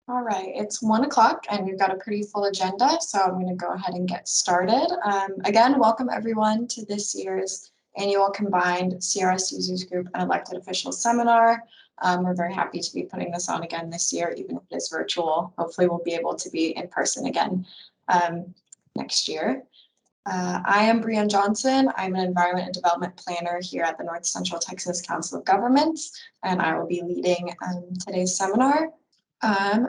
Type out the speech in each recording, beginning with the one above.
All right, it's 1 o'clock and we've got a pretty full agenda, so I'm going to go ahead and get started. Again, welcome everyone to this year's annual combined CRS Users Group and Elected Officials Seminar. We're very happy to be putting this on again this year, even if it is virtual. Hopefully we'll be able to be in person again next year. I am Brianne Johnson. I'm an Environment and Development Planner here at the North Central Texas Council of Governments, and I will be leading today's seminar.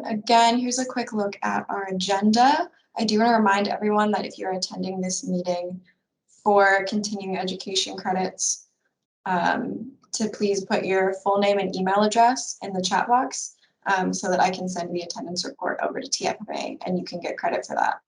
Again, here's a quick look at our agenda. I do want to remind everyone that if you're attending this meeting for continuing education credits, to please put your full name and email address in the chat box so that I can send the attendance report over to TFMA and you can get credit for that.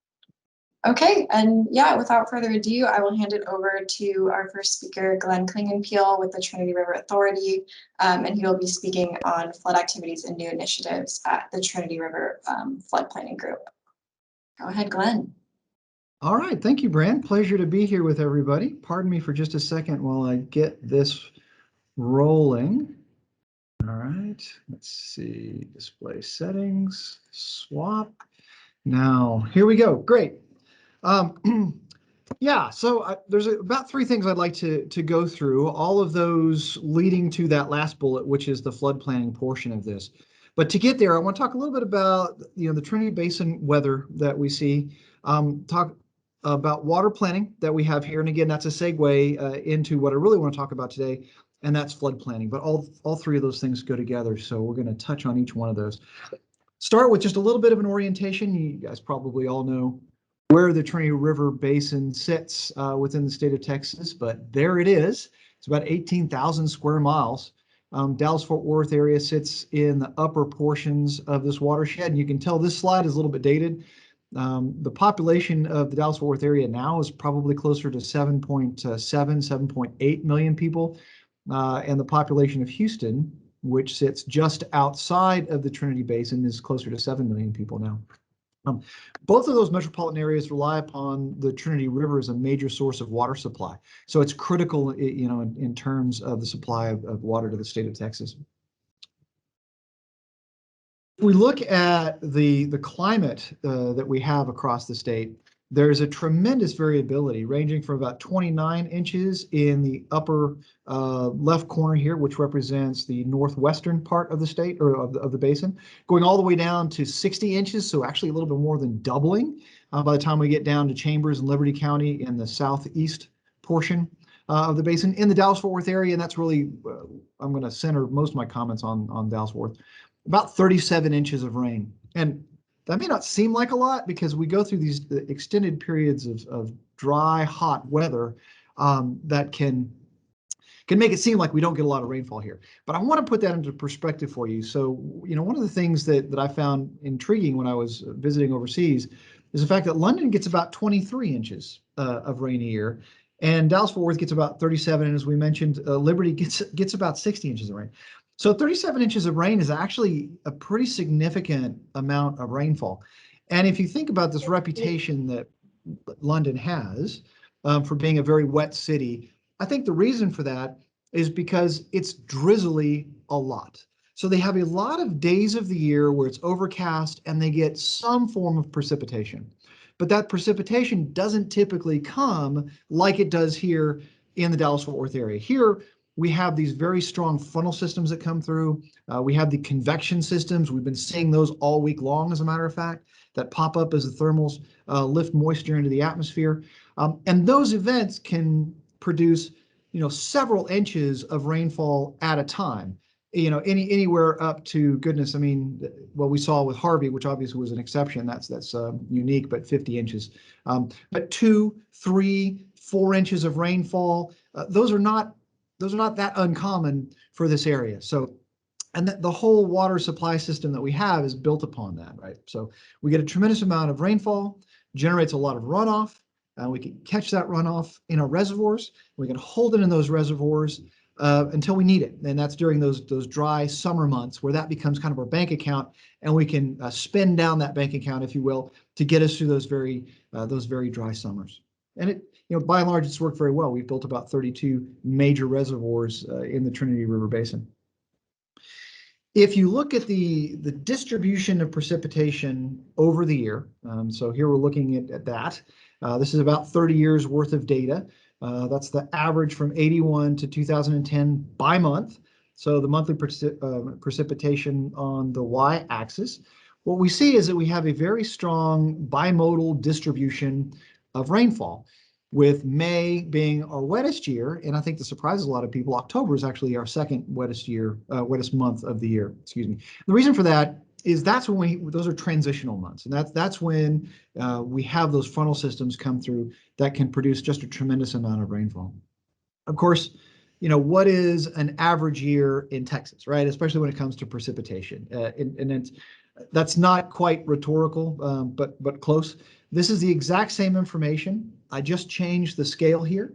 Okay, and yeah, without further ado, I will hand it over to our first speaker, Glenn Klingenpeel with the Trinity River Authority, and he will be speaking on flood activities and new initiatives at the Trinity River Flood Planning Group. Go ahead, Glenn. All right, thank you, Bran. Pleasure to be here with everybody. Pardon me for just a second while I get this rolling. All right, let's see, display settings, swap. Now, here we go, great. Yeah, so there's about 3 things I'd like to go through, all of those leading to that last bullet, which is the flood planning portion of this. But to get there, I want to talk a little bit about the Trinity Basin weather that we see, talk about water planning that we have here. And again, that's a segue into what I really want to talk about today, and that's flood planning. But all 3 of those things go together, so we're going to touch on each one of those. Start with just a little bit of an orientation. You guys probably all know where the Trinity River Basin sits within the state of Texas, but there it is. It's about 18,000 square miles. Dallas-Fort Worth area sits in the upper portions of this watershed, and you can tell this slide is a little bit dated. The population of the Dallas-Fort Worth area now is probably closer to 7.8 million people, and the population of Houston, which sits just outside of the Trinity Basin, is closer to 7 million people now. Both of those metropolitan areas rely upon the Trinity River as a major source of water supply. So it's critical, in terms of the supply of water to the state of Texas. If we look at the climate that we have across the state, there's a tremendous variability ranging from about 29 inches in the upper left corner here, which represents the northwestern part of the state or of the basin, going all the way down to 60 inches. So actually a little bit more than doubling by the time we get down to Chambers and Liberty County in the southeast portion of the basin. In the Dallas-Fort Worth area, and that's really, I'm going to center most of my comments on Dallas-Fort Worth, about 37 inches of rain. And that may not seem like a lot because we go through these extended periods of dry, hot weather that can make it seem like we don't get a lot of rainfall here. But I want to put that into perspective for you. So, one of the things that I found intriguing when I was visiting overseas is the fact that London gets about 23 inches of rain a year, and Dallas-Fort Worth gets about 37, and as we mentioned, Liberty gets about 60 inches of rain. So 37 inches of rain is actually a pretty significant amount of rainfall. And if you think about this reputation that London has for being a very wet city, I think the reason for that is because it's drizzly a lot. So they have a lot of days of the year where it's overcast and they get some form of precipitation. But that precipitation doesn't typically come like it does here in the Dallas-Fort Worth area. Here, we have these very strong funnel systems that come through. We have the convection systems. We've been seeing those all week long, as a matter of fact, that pop up as the thermals lift moisture into the atmosphere. And those events can produce, several inches of rainfall at a time. Anywhere up to, goodness, I mean, what we saw with Harvey, which obviously was an exception, that's unique, but 50 inches. But 2, 3, 4 inches of rainfall, those are not that uncommon for this area. So, and the whole water supply system that we have is built upon that, right? So we get a tremendous amount of rainfall, generates a lot of runoff, and we can catch that runoff in our reservoirs. We can hold it in those reservoirs until we need it. And that's during those dry summer months where that becomes kind of our bank account, and we can spend down that bank account, if you will, to get us through those very dry summers. And it, by and large, it's worked very well. We've built about 32 major reservoirs in the Trinity River Basin. If you look at the distribution of precipitation over the year, so here we're looking at that. This is about 30 years worth of data. That's the average from 81 to 2010 by month. So the monthly precipitation on the y-axis. What we see is that we have a very strong bimodal distribution of rainfall, with May being our wettest year, and I think this surprises a lot of people. October is actually our second wettest month of the year. Excuse me. The reason for that is that's when those are transitional months, and that's when we have those frontal systems come through that can produce just a tremendous amount of rainfall. Of course, what is an average year in Texas, right? Especially when it comes to precipitation, and that's not quite rhetorical, but close. This is the exact same information. I just changed the scale here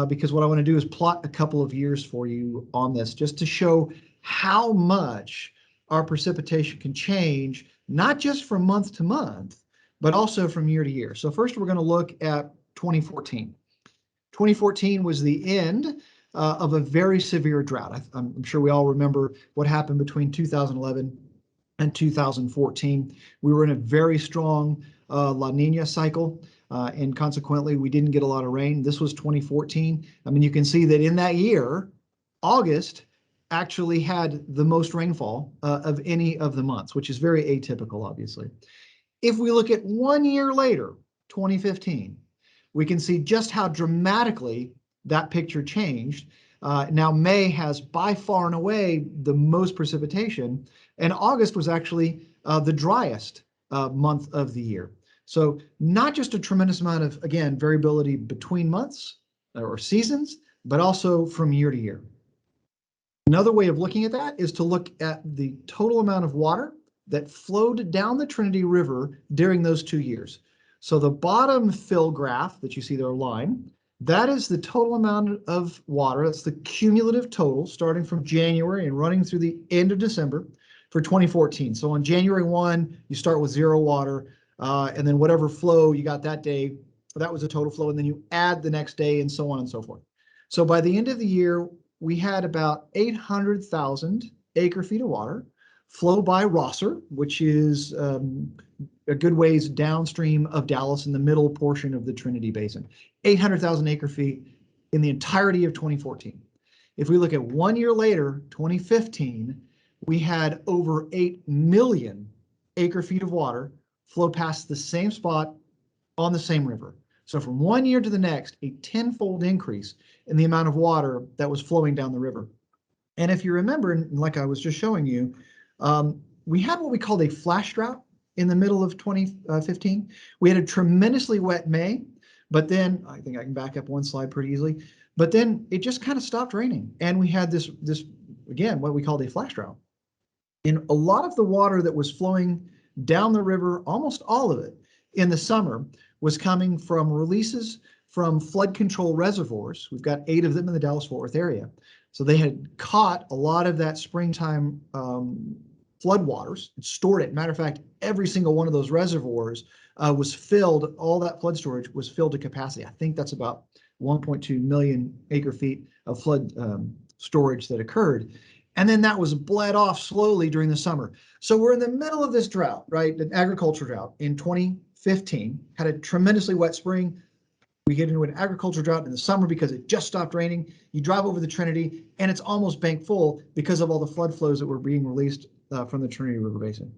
because what I want to do is plot a couple of years for you on this, just to show how much our precipitation can change, not just from month to month, but also from year to year. So first, we're going to look at 2014. 2014 was the end of a very severe drought. I'm sure we all remember what happened between 2011 and 2014. We were in a very strong La Nina cycle, and consequently, we didn't get a lot of rain. This was 2014. I mean, you can see that in that year, August actually had the most rainfall of any of the months, which is very atypical, obviously. If we look at 1 year later, 2015, we can see just how dramatically that picture changed. Now, May has by far and away the most precipitation, and August was actually the driest month of the year. So not just a tremendous amount of, again, variability between months or seasons, but also from year to year. Another way of looking at that is to look at the total amount of water that flowed down the Trinity River during those 2 years. So the bottom fill graph that you see there, line, that is the total amount of water. That's the cumulative total starting from January and running through the end of December for 2014. So on January 1, you start with 0 water, and then whatever flow you got that day, that was the total flow, and then you add the next day and so on and so forth. So by the end of the year, we had about 800,000 acre-feet of water flow by Rosser, which is a good ways downstream of Dallas in the middle portion of the Trinity Basin. 800,000 acre-feet in the entirety of 2014. If we look at 1 year later, 2015, we had over 8 million acre-feet of water flow past the same spot on the same river. So from 1 year to the next, a 10-fold increase in the amount of water that was flowing down the river. And if you remember, and like I was just showing you, we had what we called a flash drought in the middle of 2015. We had a tremendously wet May, but then I think I can back up one slide pretty easily. But then it just kind of stopped raining, and we had this again what we called a flash drought. And a lot of the water that was flowing down the river, almost all of it in the summer, was coming from releases from flood control reservoirs. We've got 8 of them in the Dallas-Fort Worth area. So they had caught a lot of that springtime floodwaters and stored it. Matter of fact, every single one of those reservoirs was filled, all that flood storage was filled to capacity. I think that's about 1.2 million acre-feet of flood storage that occurred. And then that was bled off slowly during the summer. So we're in the middle of this drought, right? An agriculture drought in 2015, had a tremendously wet spring. We get into an agriculture drought in the summer because it just stopped raining. You drive over the Trinity and it's almost bank full because of all the flood flows that were being released from the Trinity River Basin.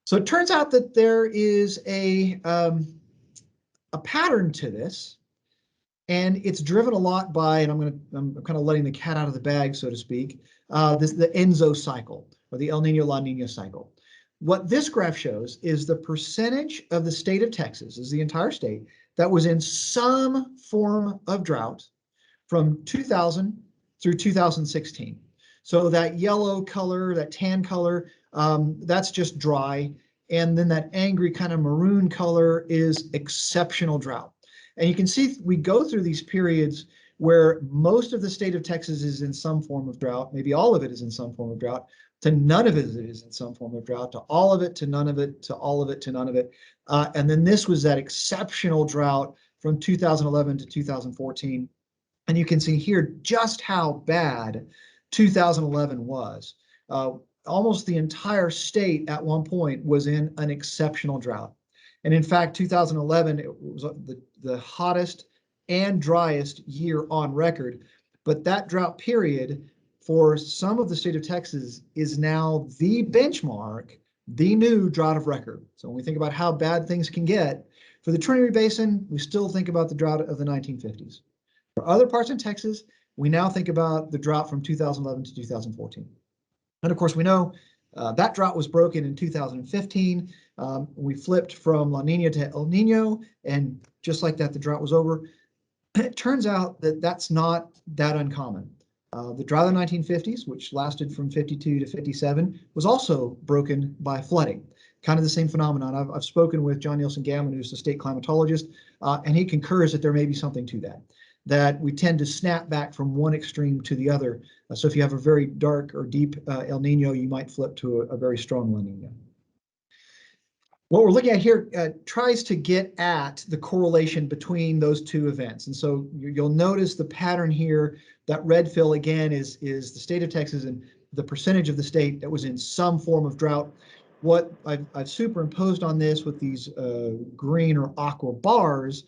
So it turns out that there is a pattern to this, and it's driven a lot by, and I'm kind of letting the cat out of the bag, so to speak, the ENSO cycle, or the El Nino La Nina cycle. What this graph shows is the percentage of the state of Texas, is the entire state, that was in some form of drought from 2000 through 2016. So that yellow color, that tan color, that's just dry. And then that angry kind of maroon color is exceptional drought. And you can see we go through these periods where most of the state of Texas is in some form of drought, maybe all of it is in some form of drought, to none of it is in some form of drought, to all of it, to none of it, to all of it, to none of it. And then this was that exceptional drought from 2011 to 2014. And you can see here just how bad 2011 was. almost the entire state at one point was in an exceptional drought. And in fact, 2011, it was the hottest and driest year on record. But that drought period for some of the state of Texas is now the benchmark, the new drought of record. So when we think about how bad things can get, for the Trinity Basin, we still think about the drought of the 1950s. For other parts in Texas, we now think about the drought from 2011 to 2014. And of course, we know that drought was broken in 2015. We flipped from La Nina to El Nino, and just like that, the drought was over. It turns out that that's not that uncommon. The drought of the 1950s, which lasted from 52 to 57, was also broken by flooding. Kind of the same phenomenon. I've spoken with John Nielsen Gammon, who's the state climatologist, and he concurs that there may be something to that we tend to snap back from one extreme to the other. So if you have a very dark or deep El Nino, you might flip to a very strong La Nina. What we're looking at here tries to get at the correlation between those two events. And so you'll notice the pattern here. That red fill again is the state of Texas and the percentage of the state that was in some form of drought. What I've superimposed on this with these green or aqua bars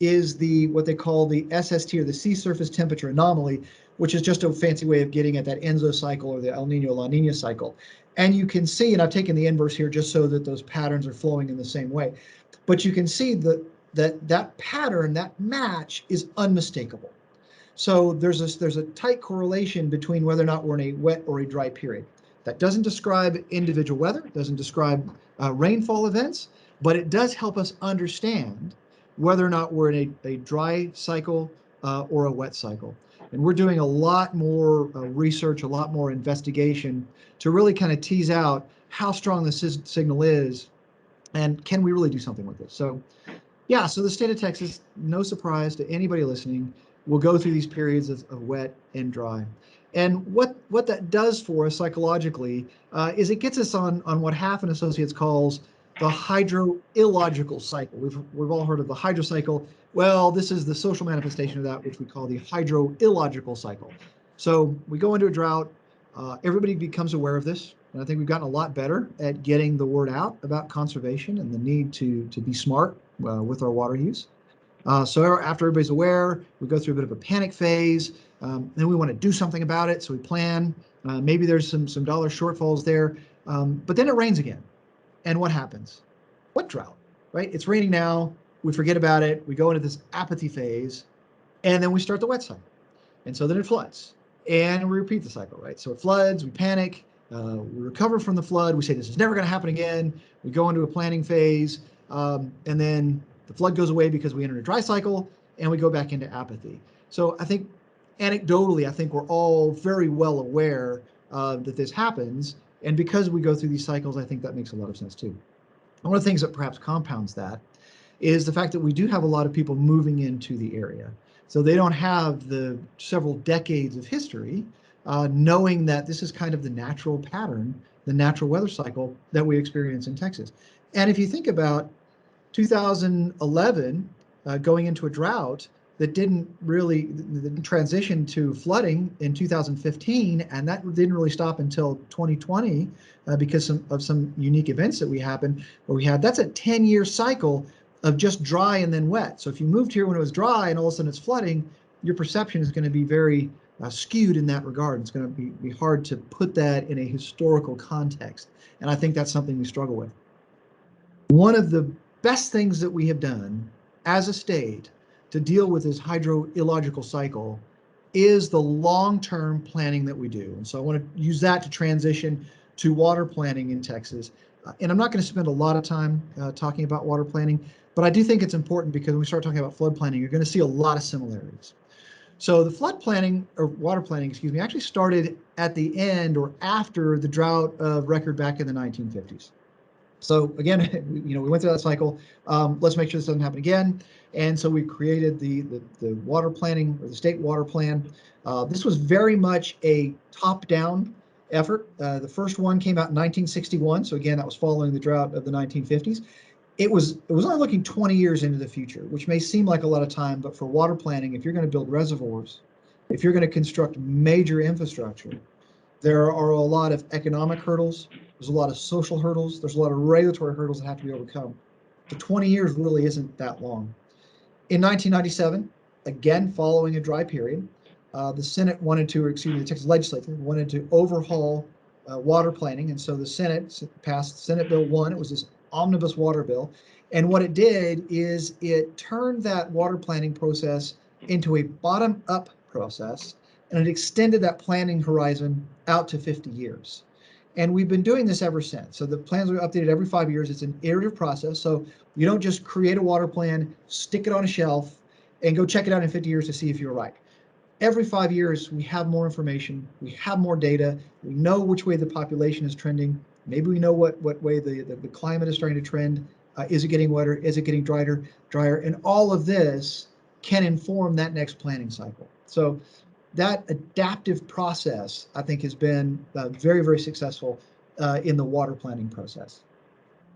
is what they call the SST, or the sea surface temperature anomaly, which is just a fancy way of getting at that Enzo cycle or the El Nino La Nina cycle. And you can see, and I've taken the inverse here just so that those patterns are flowing in the same way, but you can see that pattern, that match is unmistakable. So there's a tight correlation between whether or not we're in a wet or a dry period. That doesn't describe individual weather, doesn't describe rainfall events, but it does help us understand whether or not we're in a dry cycle or a wet cycle. And we're doing a lot more research, a lot more investigation to really kind of tease out how strong the signal is and can we really do something with it. So yeah, so the state of Texas, no surprise to anybody listening, will go through these periods of wet and dry. And what that does for us psychologically is it gets us on what Half and Associates calls the hydroillogical cycle. We've all heard of the hydro cycle. Well, this is the social manifestation of that, which we call the hydroillogical cycle. So we go into a drought, everybody becomes aware of this. And I think we've gotten a lot better at getting the word out about conservation and the need to be smart with our water use. So after everybody's aware, we go through a bit of a panic phase. Then we want to do something about it, so we plan. Maybe there's some dollar shortfalls there, but then it rains again. And what happens? What drought, right? It's raining now. We forget about it. We go into this apathy phase, and then we start the wet cycle. And so then it floods, and we repeat the cycle, right? So it floods, we panic, we recover from the flood. We say this is never going to happen again. We go into a planning phase, and then the flood goes away because we enter a dry cycle, and we go back into apathy. So I think anecdotally, I think we're all very well aware that this happens. And because we go through these cycles, I think that makes a lot of sense too. And one of the things that perhaps compounds that is the fact that we do have a lot of people moving into the area. So they don't have the several decades of history knowing that this is kind of the natural pattern, the natural weather cycle that we experience in Texas. And if you think about 2011 going into a drought that didn't transition to flooding in 2015, and that didn't really stop until 2020 because of some unique events that we happened, where we had, that's a 10-year cycle of just dry and then wet. So if you moved here when it was dry and all of a sudden it's flooding, your perception is going to be very skewed in that regard. It's going to be hard to put that in a historical context. And I think that's something we struggle with. One of the best things that we have done as a state to deal with this hydroillogical cycle is the long-term planning that we do. And so I want to use that to transition to water planning in Texas. And I'm not going to spend a lot of time talking about water planning, but I do think it's important because when we start talking about flood planning, you're going to see a lot of similarities. So the flood planning, or water planning, excuse me, actually started at the end or after the drought of record back in the 1950s. So again, we went through that cycle. Let's make sure this doesn't happen again. And so we created the water planning, or the state water plan. This was very much a top-down effort. The first one came out in 1961. So again, that was following the drought of the 1950s. It was only looking 20 years into the future, which may seem like a lot of time, but for water planning, if you're going to build reservoirs, if you're going to construct major infrastructure, There are a lot of economic hurdles. There's a lot of social hurdles. There's a lot of regulatory hurdles that have to be overcome. The 20 years really isn't that long. In 1997, again, following a dry period, the Senate wanted to, or excuse me, the Texas legislature wanted to overhaul water planning. And so the Senate passed Senate Bill 1. It was this omnibus water bill. And what it did is it turned that water planning process into a bottom-up process, and it extended that planning horizon out to 50 years. And we've been doing this ever since. So the plans are updated every 5 years. It's an iterative process. So you don't just create a water plan, stick it on a shelf, and go check it out in 50 years to see if you're right. Every 5 years, we have more information, we have more data, we know which way the population is trending. Maybe we know what way the climate is starting to trend. Is it getting wetter? Is it getting drier? And all of this can inform that next planning cycle. So that adaptive process, I think, has been very, very successful in the water planning process.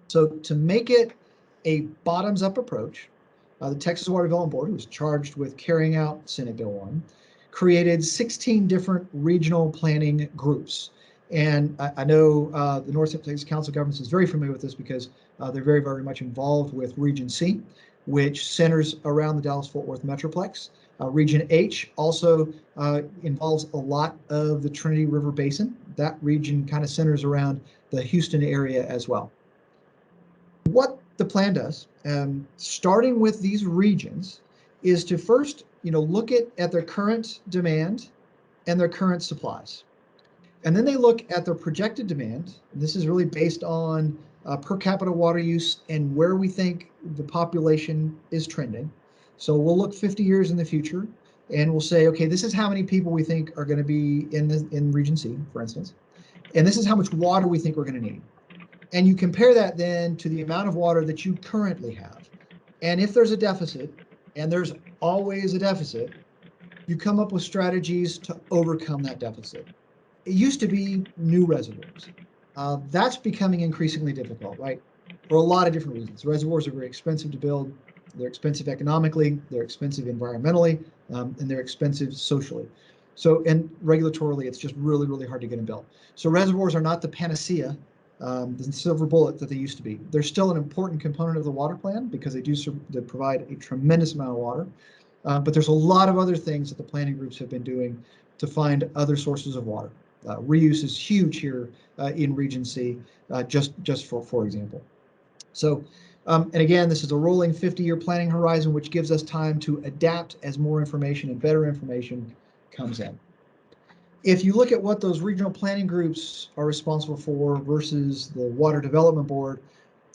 So to make it a bottoms-up approach, the Texas Water Development Board, who was charged with carrying out Senate Bill 1, created 16 different regional planning groups. And I know the North Central Texas Council of Governments is very familiar with this because they're very, very much involved with Region C, which centers around the Dallas-Fort Worth Metroplex. Region H also involves a lot of the Trinity River Basin. That region kind of centers around the Houston area as well. What the plan does, starting with these regions, is to first, look at their current demand and their current supplies. And then they look at their projected demand. This is really based on per capita water use and where we think the population is trending. So we'll look 50 years in the future and we'll say, okay, this is how many people we think are going to be in Region C, for instance. And this is how much water we think we're going to need. And you compare that then to the amount of water that you currently have. And if there's a deficit, and there's always a deficit, you come up with strategies to overcome that deficit. It used to be new reservoirs. That's becoming increasingly difficult, right? For a lot of different reasons. Reservoirs are very expensive to build. They're expensive economically, they're expensive environmentally, and they're expensive socially. So, and regulatorily, it's just really, really hard to get them built. So reservoirs are not the panacea, the silver bullet that they used to be. They're still an important component of the water plan because they provide a tremendous amount of water. But there's a lot of other things that the planning groups have been doing to find other sources of water. Reuse is huge here in Region C, just for example. So, and again, this is a rolling 50-year planning horizon, which gives us time to adapt as more information and better information comes in. If you look at what those regional planning groups are responsible for versus the Water Development Board,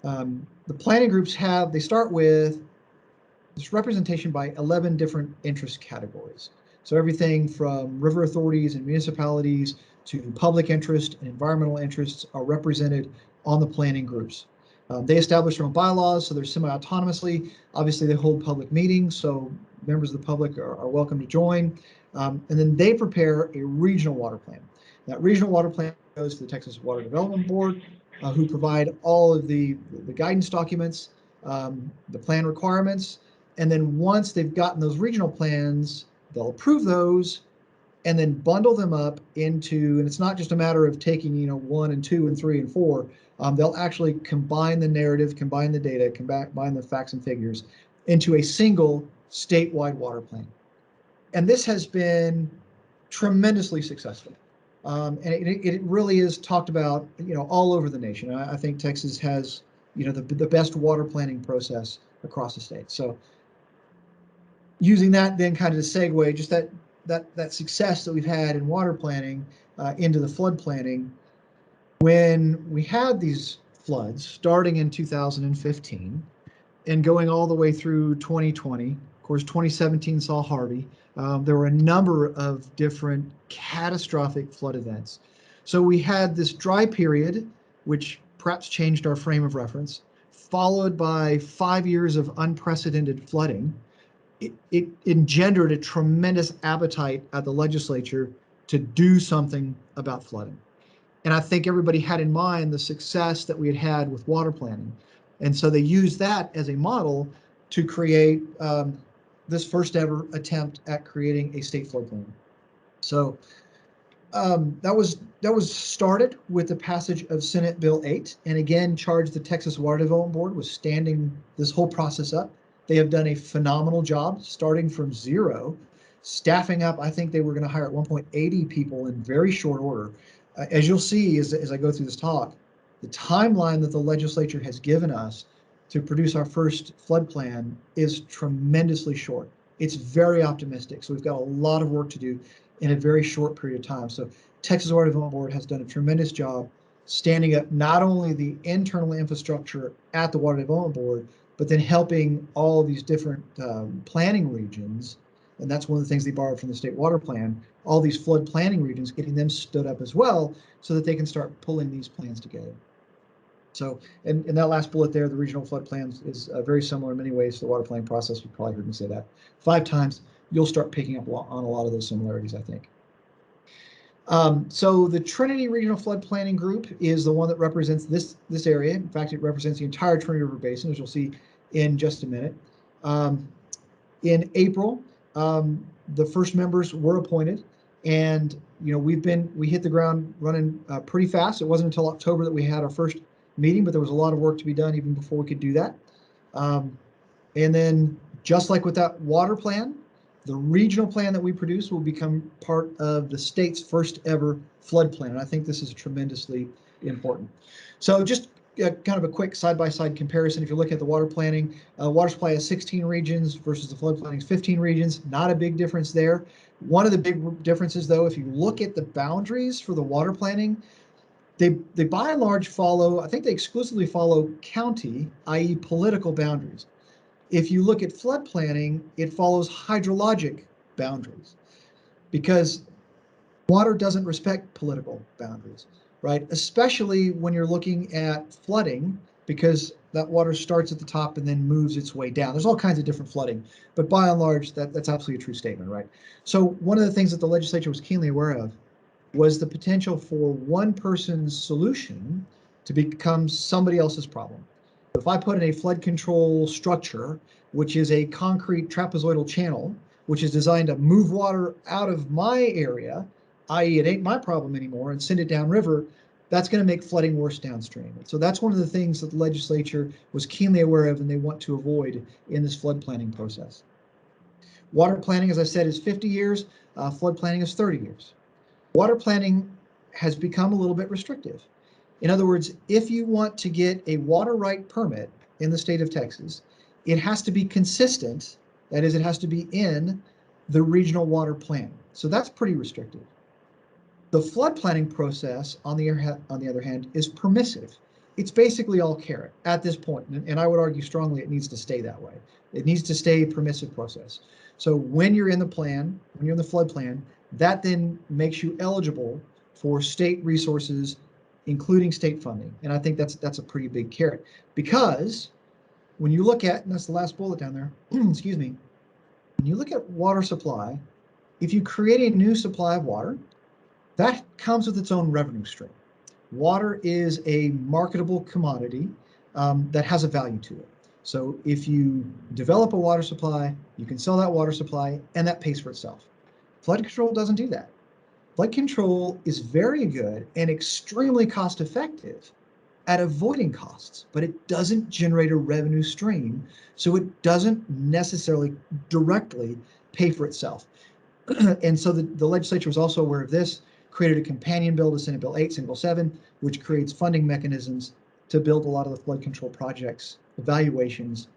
the planning groups they start with this representation by 11 different interest categories. So everything from river authorities and municipalities to public interest and environmental interests are represented on the planning groups. They establish their own bylaws, so they're semi-autonomously. Obviously, they hold public meetings, so members of the public are welcome to join. And then they prepare a regional water plan. That regional water plan goes to the Texas Water Development Board, who provide all of the guidance documents, the plan requirements, and then once they've gotten those regional plans, they'll approve those and then bundle them up into, and it's not just a matter of taking, 1 and 2 and 3 and 4. They'll actually combine the narrative, combine the data, combine the facts and figures into a single statewide water plan. And this has been tremendously successful. And it really is talked about, all over the nation. I think Texas has, the best water planning process across the state. So using that then kind of to segue, just that success that we've had in water planning into the flood planning. When we had these floods starting in 2015 and going all the way through 2020, of course, 2017 saw Harvey. There were a number of different catastrophic flood events. So we had this dry period, which perhaps changed our frame of reference, followed by 5 years of unprecedented flooding. It engendered a tremendous appetite at the legislature to do something about flooding. And I think everybody had in mind the success that we had had with water planning. And so they used that as a model to create this first ever attempt at creating a state flood plan. So that was started with the passage of Senate Bill 8, and again charged the Texas Water Development Board with standing this whole process up. They have done a phenomenal job starting from zero, staffing up. I think they were going to hire at one point 80 people in very short order. As you'll see as I go through this talk, the timeline that the legislature has given us to produce our first flood plan is tremendously short. It's very optimistic. So we've got a lot of work to do in a very short period of time. So Texas Water Development Board has done a tremendous job standing up not only the internal infrastructure at the Water Development Board, but then helping all these different planning regions. And that's one of the things they borrowed from the state water plan, all these flood planning regions, getting them stood up as well so that they can start pulling these plans together. So, and that last bullet there, the regional flood plans is very similar in many ways to the water planning process. You've probably heard me say that 5 times. You'll start picking up on a lot of those similarities, I think. So the Trinity Regional Flood Planning Group is the one that represents this area. In fact, it represents the entire Trinity River Basin, as you'll see in just a minute. In April, the first members were appointed, and we hit the ground running pretty fast. It wasn't until October that we had our first meeting, but there was a lot of work to be done even before we could do that. And then, just like with that water plan, the regional plan that we produce will become part of the state's first ever flood plan. And I think this is tremendously important. So just kind of a quick side-by-side comparison. If you look at the water planning, water supply has 16 regions versus the flood planning is 15 regions. Not a big difference there. One of the big differences, though, if you look at the boundaries for the water planning, they by and large follow, I think they exclusively follow county, i.e. political boundaries. If you look at flood planning, it follows hydrologic boundaries because water doesn't respect political boundaries, right? Especially when you're looking at flooding, because that water starts at the top and then moves its way down. There's all kinds of different flooding, but by and large, that's absolutely a true statement, right? So one of the things that the legislature was keenly aware of was the potential for one person's solution to become somebody else's problem. If I put in a flood control structure, which is a concrete trapezoidal channel, which is designed to move water out of my area, i.e. it ain't my problem anymore, and send it downriver, that's going to make flooding worse downstream. So that's one of the things that the legislature was keenly aware of and they want to avoid in this flood planning process. Water planning, as I said, is 50 years. Flood planning is 30 years. Water planning has become a little bit restrictive. In other words, if you want to get a water right permit in the state of Texas, it has to be consistent. That is, it has to be in the regional water plan. So that's pretty restrictive. The flood planning process, on the other hand, is permissive. It's basically all carrot at this point, and I would argue strongly it needs to stay that way. It needs to stay a permissive process. So when you're in the plan, when you're in the flood plan, that then makes you eligible for state resources, including state funding. And I think that's a pretty big carrot, because when you look at, and that's the last bullet down there, excuse me, when you look at water supply, if you create a new supply of water, that comes with its own revenue stream. Water is a marketable commodity that has a value to it. So if you develop a water supply, you can sell that water supply, and that pays for itself. Flood control doesn't do that. Flood control is very good and extremely cost effective at avoiding costs, but it doesn't generate a revenue stream, so it doesn't necessarily directly pay for itself. And so the legislature was also aware of this, created a companion bill to Senate Bill 8, Senate Bill 7, which creates funding mechanisms to build a lot of the flood control projects, evaluations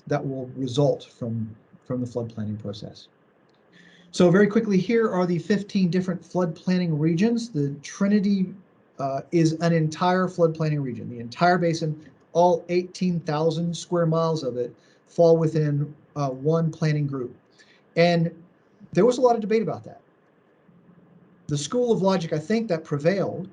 that will result from the flood planning process. So very quickly, here are the 15 different flood planning regions. The Trinity is an entire flood planning region. The entire basin, all 18,000 square miles of it, fall within one planning group. And there was a lot of debate about that. The school of logic, I think, that prevailed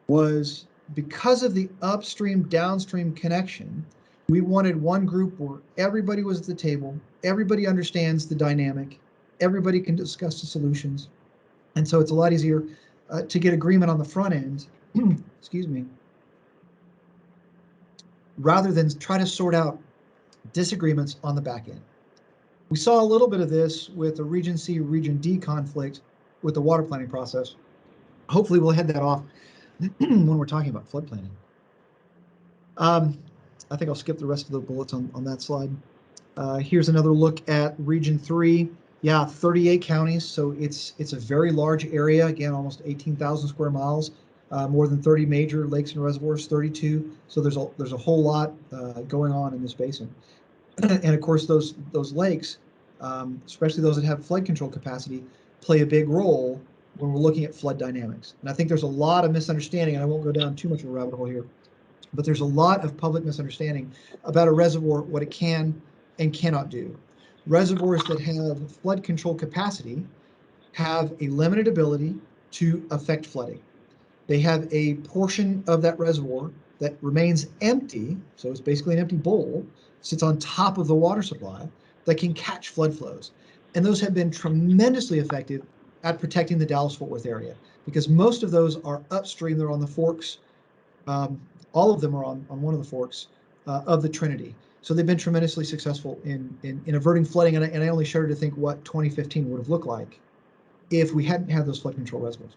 was because of the upstream downstream connection. We wanted one group where everybody was at the table, everybody understands the dynamic, everybody can discuss the solutions. And so it's a lot easier to get agreement on the front end, excuse me, rather than try to sort out disagreements on the back end. We saw a little bit of this with the Region C, Region D conflict with the water planning process. hopefully we'll head that off when we're talking about flood planning. I think I'll skip the rest of the bullets on that slide. Here's another look at Region 3. Yeah, 38 counties, so it's a very large area. Again, almost 18,000 square miles, more than 30 major lakes and reservoirs, 32. So there's a whole lot going on in this basin. And of course, those lakes, especially those that have flood control capacity, play a big role when we're looking at flood dynamics. And I think there's a lot of misunderstanding, and I won't go down too much of a rabbit hole here, but there's a lot of public misunderstanding about a reservoir, what it can and cannot do. Reservoirs that have flood control capacity have a limited ability to affect flooding. They have a portion of that reservoir that remains empty, so it's basically an empty bowl, sits on top of the water supply that can catch flood flows. And those have been tremendously effective at protecting the Dallas-Fort Worth area, because most of those are upstream, they're on the forks. All of them are on one of the forks of the Trinity. So they've been tremendously successful in averting flooding. And I only shudder to think what 2015 would have looked like if we hadn't had those flood control reservoirs.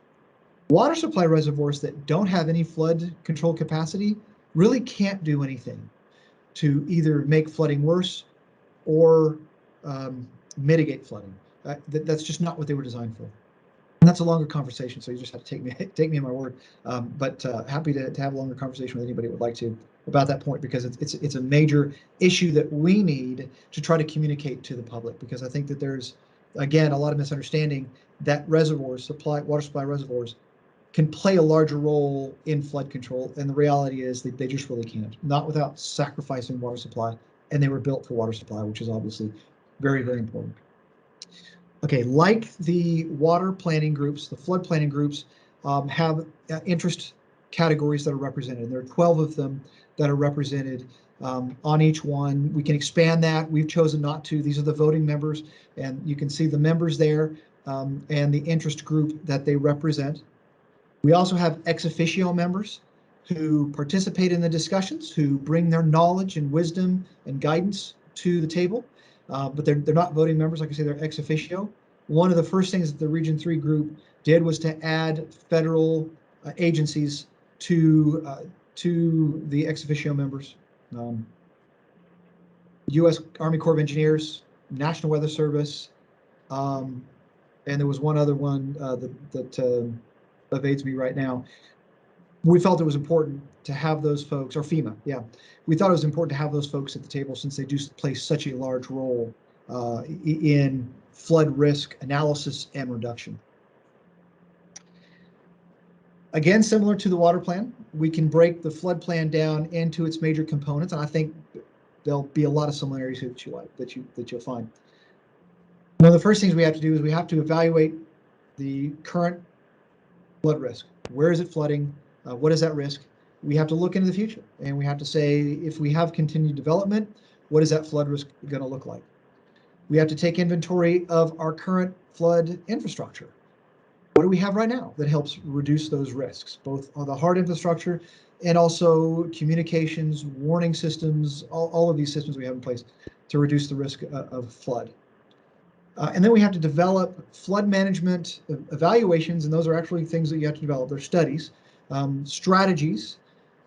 Water supply reservoirs that don't have any flood control capacity really can't do anything to either make flooding worse or mitigate flooding. That's just not what they were designed for. And that's a longer conversation, so you just have to take me at my word. But happy to have a longer conversation with anybody who would like to about that point, because it's a major issue that we need to try to communicate to the public, because I think that there's, again, a lot of misunderstanding that reservoirs, water supply reservoirs, can play a larger role in flood control, and the reality is that they just really can't, not without sacrificing water supply, and they were built for water supply, which is obviously very, very important. Okay, like the water planning groups, the flood planning groups have interest categories that are represented. There are 12 of them that are represented on each one. We can expand that. We've chosen not to. These are the voting members, and you can see the members there and the interest group that they represent. We also have ex officio members who participate in the discussions, who bring their knowledge and wisdom and guidance to the table. But they're not voting members. Like I say, they're ex officio. One of the first things that the Region 3 group did was to add federal agencies to the ex officio members. U.S. Army Corps of Engineers, National Weather Service, and there was one other one that evades me right now. We felt it was important to have those folks, or FEMA, yeah. We thought it was important to have those folks at the table, since they do play such a large role in flood risk analysis and reduction. Again, similar to the water plan, we can break the flood plan down into its major components, and I think there'll be a lot of similarities that you'll find. One of the first things we have to do is we have to evaluate the current flood risk. Where is it flooding? What is that risk? We have to look into the future, and we have to say, if we have continued development, what is that flood risk going to look like? We have to take inventory of our current flood infrastructure. What do we have right now that helps reduce those risks, both on the hard infrastructure and also communications, warning systems, all of these systems we have in place to reduce the risk of flood. And then we have to develop flood management evaluations, and those are actually things that you have to develop. They're studies, strategies,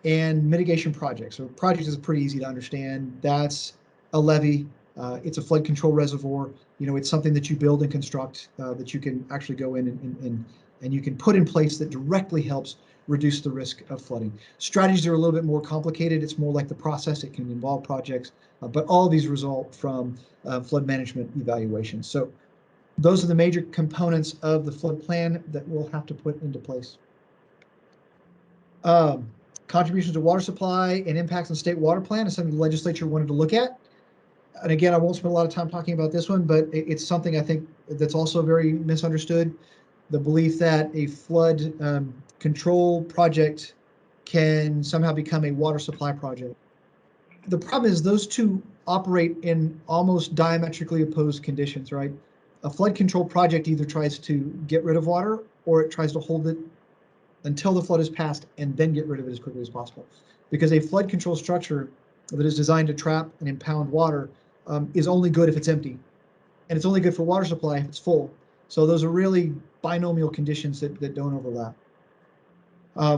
and mitigation projects. So projects is pretty easy to understand. That's a levee. It's a flood control reservoir. It's something that you build and construct that you can actually go in and you can put in place that directly helps reduce the risk of flooding. Strategies are a little bit more complicated. It's more like the process. It can involve projects, but all of these result from flood management evaluations. So those are the major components of the flood plan that we'll have to put into place. Contributions to water supply and impacts on state water plan is something the legislature wanted to look at. And again, I won't spend a lot of time talking about this one, but it's something I think that's also very misunderstood. The belief that a flood control project can somehow become a water supply project. The problem is those two operate in almost diametrically opposed conditions, right? A flood control project either tries to get rid of water, or it tries to hold it until the flood is passed and then get rid of it as quickly as possible. Because a flood control structure that is designed to trap and impound water is only good if it's empty. And it's only good for water supply if it's full. So those are really binomial conditions that don't overlap.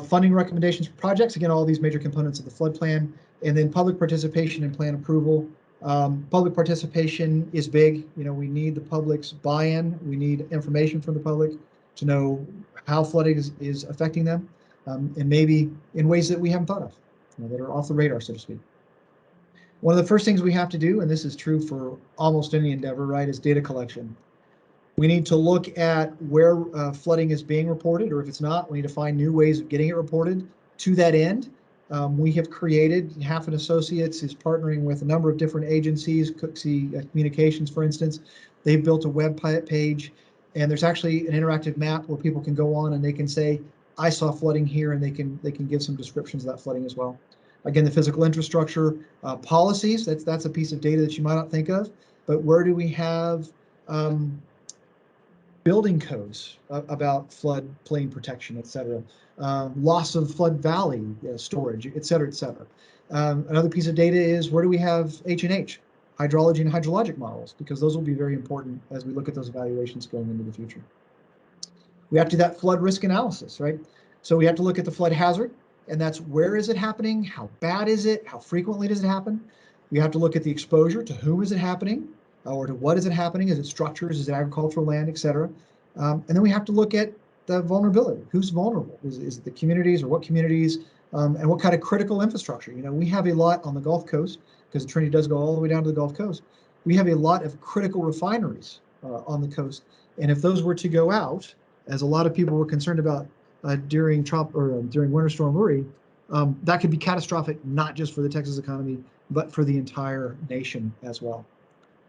Funding recommendations for projects, again, all these major components of the flood plan, and then public participation and plan approval. Public participation is big. You know, we need the public's buy-in. We need information from the public to know how flooding is affecting them, and maybe in ways that we haven't thought of, you know, that are off the radar, so to speak. One of the first things we have to do, and this is true for almost any endeavor, right, is data collection. We need to look at where flooding is being reported, or if it's not, we need to find new ways of getting it reported. To that end, we have created, Half Associates is partnering with a number of different agencies, Cooksey Communications, for instance. They've built a web page, and there's actually an interactive map where people can go on and they can say, I saw flooding here, and they can give some descriptions of that flooding as well. Again, the physical infrastructure policies, that's a piece of data that you might not think of, but where do we have building codes about floodplain protection, et cetera, loss of flood valley storage, et cetera, et cetera. Another piece of data is where do we have H&H, hydrology and hydrologic models, because those will be very important as we look at those evaluations going into the future. We have to do that flood risk analysis, right? So we have to look at the flood hazard, and that's where is it happening? How bad is it? How frequently does it happen? We have to look at the exposure, to whom is it happening? Or to what is it happening? Is it structures? Is it agricultural land, et cetera? And then we have to look at the vulnerability. Who's vulnerable? Is it the communities, or what communities? And what kind of critical infrastructure? You know, we have a lot on the Gulf Coast, because Trinity does go all the way down to the Gulf Coast. We have a lot of critical refineries on the coast. And if those were to go out, as a lot of people were concerned about during Winter Storm Uri, that could be catastrophic, not just for the Texas economy, but for the entire nation as well.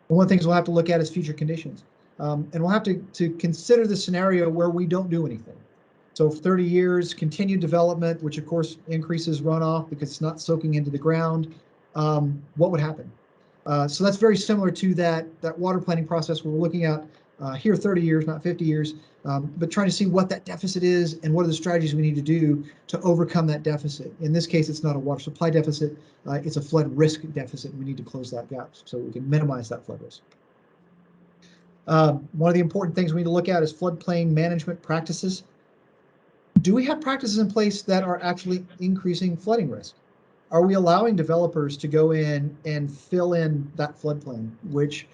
And one of the things we'll have to look at is future conditions. And we'll have to consider the scenario where we don't do anything. So 30 years, continued development, which of course increases runoff because it's not soaking into the ground. What would happen? So that's very similar to that water planning process where we're looking at here 30 years, not 50 years, but trying to see what that deficit is and what are the strategies we need to do to overcome that deficit. In this case, it's not a water supply deficit, it's a flood risk deficit. We need to close that gap so we can minimize that flood risk. One of the important things we need to look at is floodplain management practices. Do we have practices in place that are actually increasing flooding risk? Are we allowing developers to go in and fill in that floodplain, which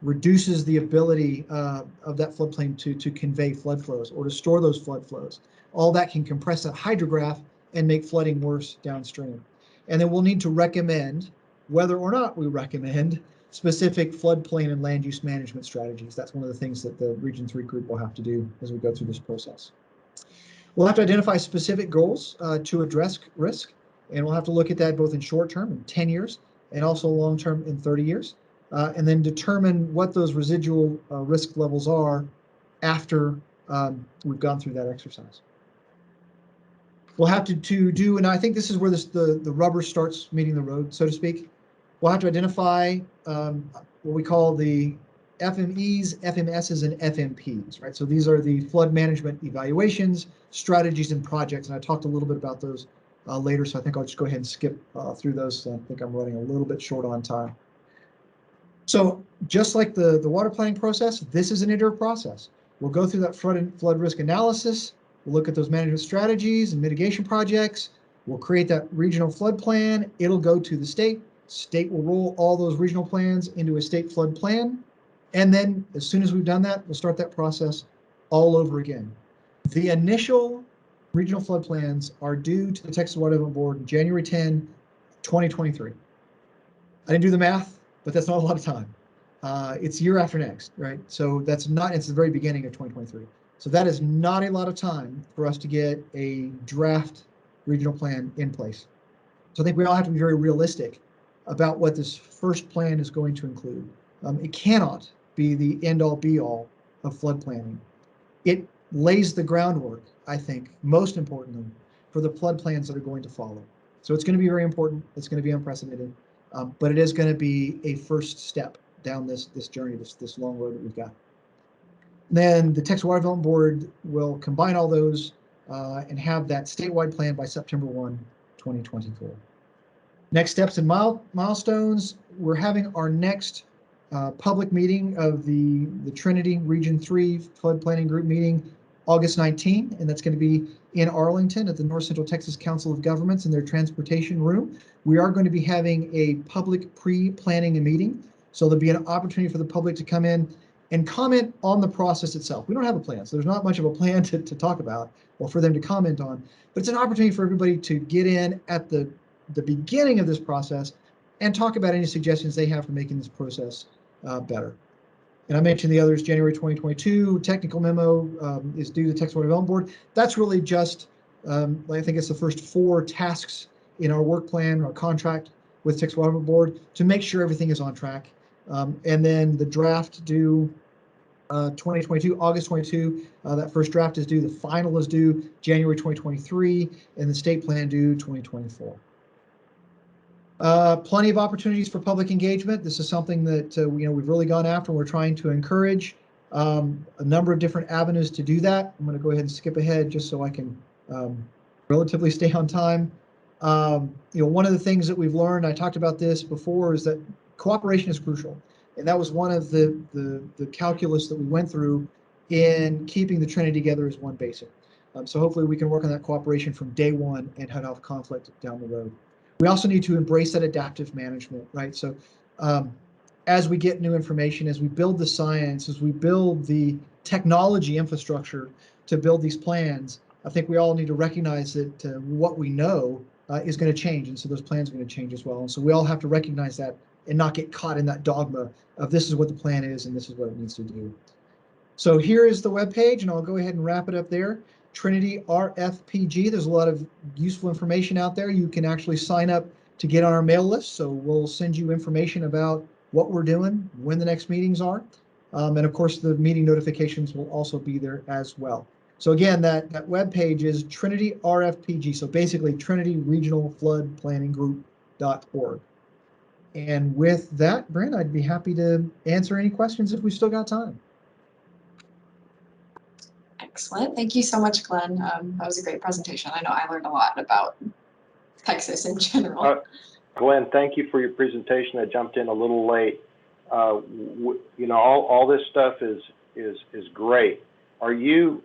reduces the ability of that floodplain to convey flood flows or to store those flood flows? All that can compress that hydrograph and make flooding worse downstream. And then we'll need to recommend, whether or not we recommend, specific floodplain and land use management strategies. That's one of the things that the Region 3 group will have to do as we go through this process. We'll have to identify specific goals to address risk, and we'll have to look at that both in short term, in 10 years, and also long term in 30 years, and then determine what those residual risk levels are after we've gone through that exercise. We'll have to do, and I think this is where the rubber starts meeting the road, so to speak. We'll have to identify what we call the FMEs, FMSs, and FMPs, right? So these are the flood management evaluations, strategies, and projects. And I talked a little bit about those later, so I think I'll just go ahead and skip through those. So I think I'm running a little bit short on time. So just like the water planning process, this is an iterative process. We'll go through that flood risk analysis. We'll look at those management strategies and mitigation projects. We'll create that regional flood plan. It'll go to the state. State will roll all those regional plans into a state flood plan. And then as soon as we've done that, we'll start that process all over again. The initial regional flood plans are due to the Texas Water Development Board January 10, 2023. I didn't do the math, but that's not a lot of time. It's year after next, right? So it's the very beginning of 2023. So that is not a lot of time for us to get a draft regional plan in place. So I think we all have to be very realistic about what this first plan is going to include. It cannot be the end-all be-all of flood planning. It lays the groundwork, I think, most importantly, for the flood plans that are going to follow. So it's going to be very important. It's going to be unprecedented, but it is going to be a first step down this journey, this long road that we've got. And then the Texas Water Development Board will combine all those and have that statewide plan by September 1, 2024. Next steps and milestones. We're having our next public meeting of the Trinity Region 3 Flood Planning Group meeting August 19, and that's going to be in Arlington at the North Central Texas Council of Governments in their transportation room. We are going to be having a public pre-planning meeting, so there'll be an opportunity for the public to come in and comment on the process itself. We don't have a plan, so there's not much of a plan to talk about or for them to comment on, but it's an opportunity for everybody to get in at the beginning of this process and talk about any suggestions they have for making this process better. And I mentioned the others, January 2022, technical memo is due to the Texas Water Development Board. That's really just, I think it's the first 4 tasks in our work plan, our contract with Texas Water Development Board to make sure everything is on track. And then the draft due 2022, August 22, that first draft is due. The final is due January 2023, and the state plan due 2024. Plenty of opportunities for public engagement. This is something that we've really gone after. We're trying to encourage a number of different avenues to do that. I'm going to go ahead and skip ahead just so I can relatively stay on time. One of the things that we've learned, I talked about this before, is that cooperation is crucial, and that was one of the calculus that we went through in keeping the Trinity together as one basin. So hopefully we can work on that cooperation from day one and head off conflict down the road. We also need to embrace that adaptive management, right? So as we get new information, as we build the science, as we build the technology infrastructure to build these plans, I think we all need to recognize that what we know is going to change. And so those plans are going to change as well. And so we all have to recognize that and not get caught in that dogma of this is what the plan is and this is what it needs to do. So here is the webpage, and I'll go ahead and wrap it up there. Trinity RFPG. There's a lot of useful information out there. You can actually sign up to get on our mail list. So we'll send you information about what we're doing, when the next meetings are. And of course, the meeting notifications will also be there as well. So again, that web page is Trinity RFPG. So basically Trinity Regional Flood Planning Group.org. And with that, Brent, I'd be happy to answer any questions if we've still got time. Excellent. Thank you so much, Glenn. That was a great presentation. I know I learned a lot about Texas in general. Glenn, thank you for your presentation. I jumped in a little late. All this stuff is great. Are you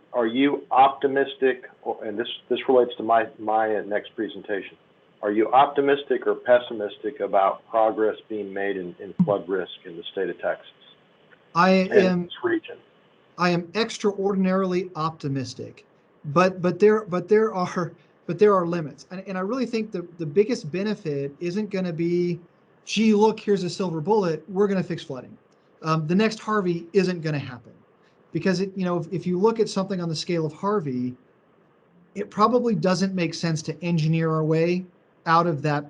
optimistic? And this relates to my next presentation. Are you optimistic or pessimistic about progress being made in flood risk in the state of Texas? This region. I am extraordinarily optimistic, but there are limits, and I really think the biggest benefit isn't going to be, gee, look, here's a silver bullet, we're going to fix flooding. The next Harvey isn't going to happen, because if you look at something on the scale of Harvey, it probably doesn't make sense to engineer our way out of that,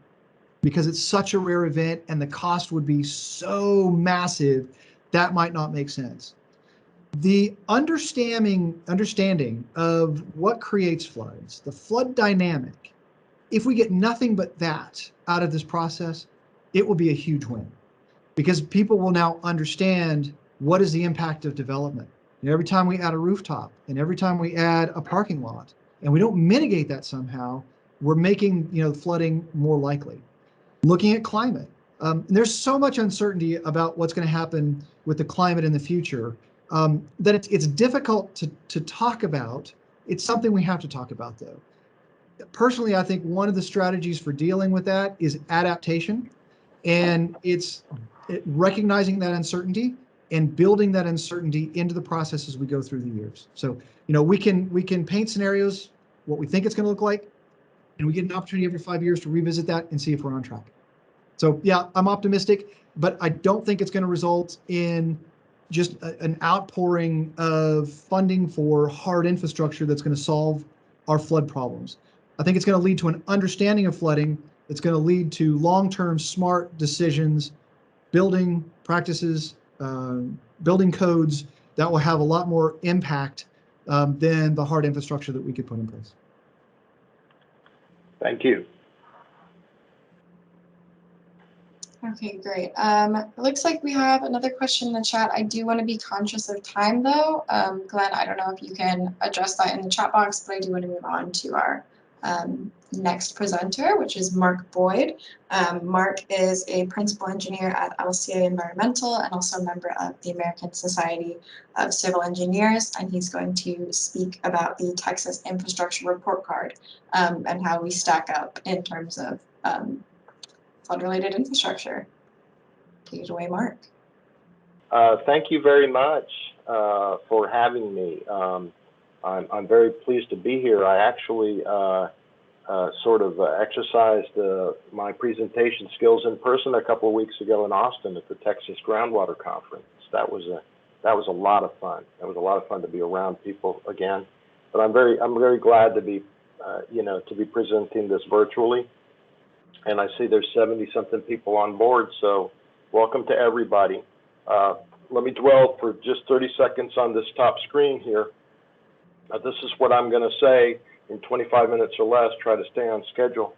because it's such a rare event and the cost would be so massive that might not make sense. The understanding of what creates floods, the flood dynamic, if we get nothing but that out of this process, it will be a huge win, because people will now understand what is the impact of development. And every time we add a rooftop and every time we add a parking lot and we don't mitigate that somehow, we're making flooding more likely. Looking at climate, there's so much uncertainty about what's going to happen with the climate in the future. That it's difficult to talk about. It's something we have to talk about, though. Personally, I think one of the strategies for dealing with that is adaptation, and it's recognizing that uncertainty and building that uncertainty into the process as we go through the years. So, we can paint scenarios, what we think it's going to look like, and we get an opportunity every 5 years to revisit that and see if we're on track. So, yeah, I'm optimistic, but I don't think it's going to result in just an outpouring of funding for hard infrastructure that's going to solve our flood problems. I think it's going to lead to an understanding of flooding. It's going to lead to long-term smart decisions, building practices, building codes that will have a lot more impact than the hard infrastructure that we could put in place. Thank you. Okay, great. It looks like we have another question in the chat. I do want to be conscious of time, though. Glenn, I don't know if you can address that in the chat box, but I do want to move on to our next presenter, which is Mark Boyd. Mark is a principal engineer at LCA Environmental and also a member of the American Society of Civil Engineers, and he's going to speak about the Texas Infrastructure Report Card and how we stack up in terms of flood-related infrastructure. Take it away, Mark. Thank you very much for having me. I'm very pleased to be here. I actually sort of exercised my presentation skills in person a couple of weeks ago in Austin at the Texas Groundwater Conference. That was a lot of fun. That was a lot of fun to be around people again. But I'm very glad to be to be presenting this virtually. And I see there's 70-something people on board, so welcome to everybody. Let me dwell for just 30 seconds on this top screen here. This is what I'm going to say in 25 minutes or less. Try to stay on schedule.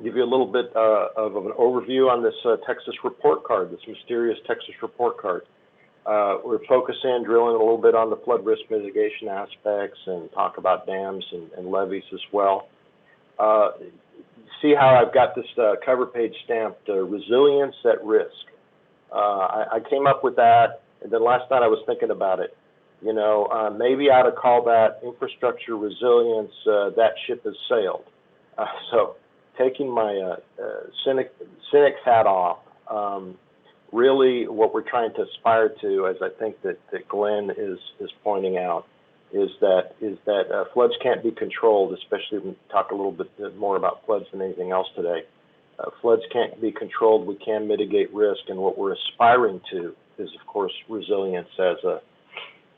Give you a little bit of an overview on this Texas report card, this mysterious Texas report card. We're focusing, drilling a little bit on the flood risk mitigation aspects and talk about dams and levees as well. See how I've got this cover page stamped, resilience at risk. I came up with that, and then last night I was thinking about it. You know, maybe I ought to call that infrastructure resilience, that ship has sailed. So taking my cynic hat off, really what we're trying to aspire to, as I think that Glenn is pointing out, is that floods can't be controlled, especially when we talk a little bit more about floods than anything else today. Floods can't be controlled. We can mitigate risk, and what we're aspiring to is, of course, resilience as a,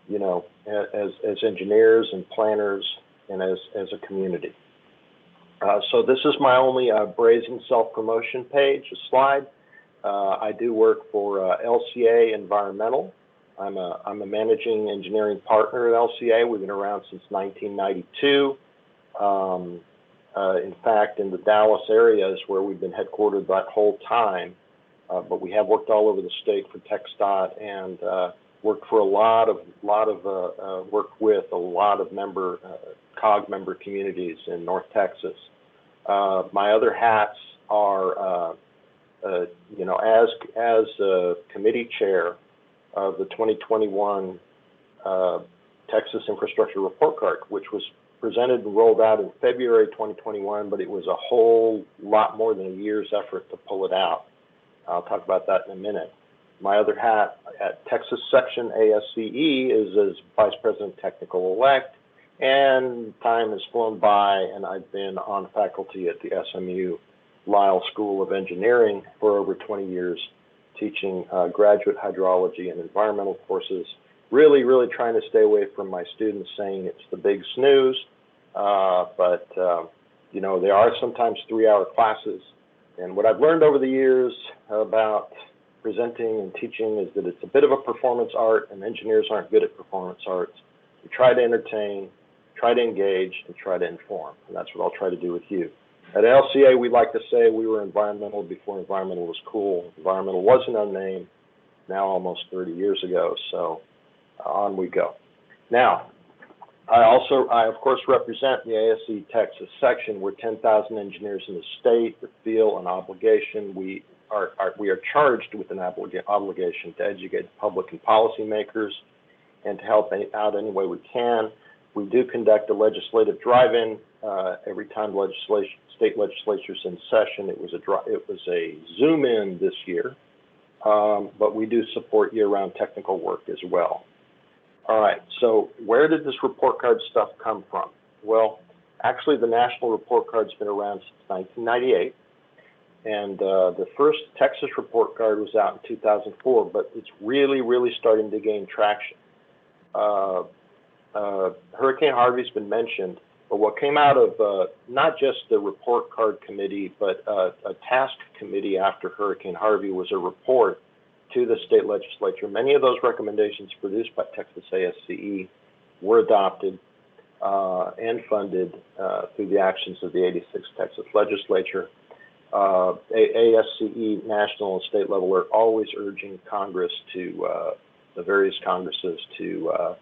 you know, as engineers and planners and as a community. So this is my only brazen self-promotion page, a slide. I do work for LCA Environmental. I'm a managing engineering partner at LCA. We've been around since 1992. In fact, in the Dallas area is where we've been headquartered that whole time. But we have worked all over the state for TxDOT and worked for worked with a lot of COG member communities in North Texas. My other hats are, you know, as committee chair of the 2021 Texas Infrastructure Report Card, which was presented and rolled out in February 2021, but it was a whole lot more than a year's effort to pull it out. I'll talk about that in a minute. My other hat at Texas Section ASCE is as Vice President Technical Elect, and time has flown by, and I've been on faculty at the SMU Lyle School of Engineering for over 20 years, teaching graduate hydrology and environmental courses, really trying to stay away from my students saying it's the big snooze, but you know, they are sometimes 3-hour classes. And what I've learned over the years about presenting and teaching is that it's a bit of a performance art, and engineers aren't good at performance arts. We try to entertain, try to engage, and try to inform, and that's what I'll try to do with you. At LCA, we like to say we were environmental before environmental was cool. Environmental wasn't our name, now almost 30 years ago, so on we go. Now, I of course represent the ASCE Texas section. We're 10,000 engineers in the state that feel an obligation. We are charged with an obligation to educate the public and policymakers and to help out any way we can. We do conduct a legislative drive-in every time state legislature's in session. It was a Zoom-in this year, but we do support year-round technical work as well. All right, so where did this report card stuff come from? Well, actually, the National Report Card's been around since 1998, and the first Texas report card was out in 2004, but it's really starting to gain traction. Hurricane Harvey's been mentioned, but what came out of not just the report card committee, but a task committee after Hurricane Harvey was a report to the state legislature. Many of those recommendations produced by Texas ASCE were adopted and funded through the actions of the 86th Texas legislature. ASCE national and state level are always urging Congress to, the various Congresses to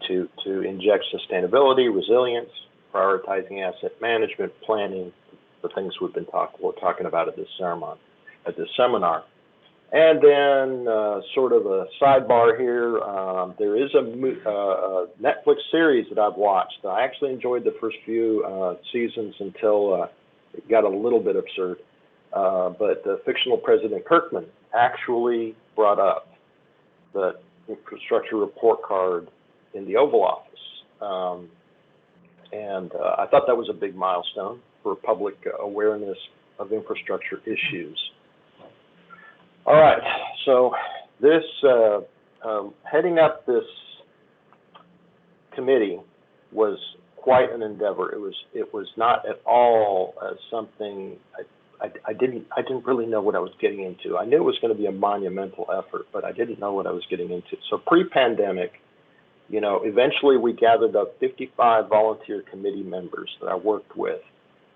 inject sustainability, resilience, prioritizing asset management, planning, the things we're talking about at this seminar. And then sort of a sidebar here, there is a Netflix series that I've watched. I actually enjoyed the first few seasons until it got a little bit absurd. But the fictional President Kirkman actually brought up the infrastructure report card in the Oval Office. And I thought that was a big milestone for public awareness of infrastructure issues. All right, so this heading up this committee was quite an endeavor. It was not at all something I didn't really know what I was getting into. I knew it was going to be a monumental effort, but I didn't know what I was getting into. So pre-pandemic, you know, eventually we gathered up 55 volunteer committee members that I worked with.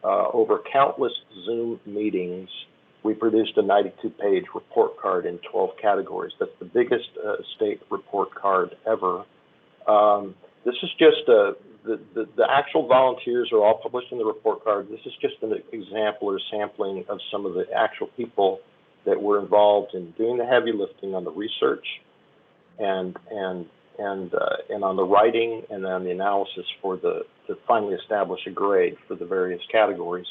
Over countless Zoom meetings, we produced a 92-page report card in 12 categories. That's the biggest state report card ever. This is just the actual volunteers are all published in the report card. This is just an example or sampling of some of the actual people that were involved in doing the heavy lifting on the research and on the writing and on the analysis to finally establish a grade for the various categories.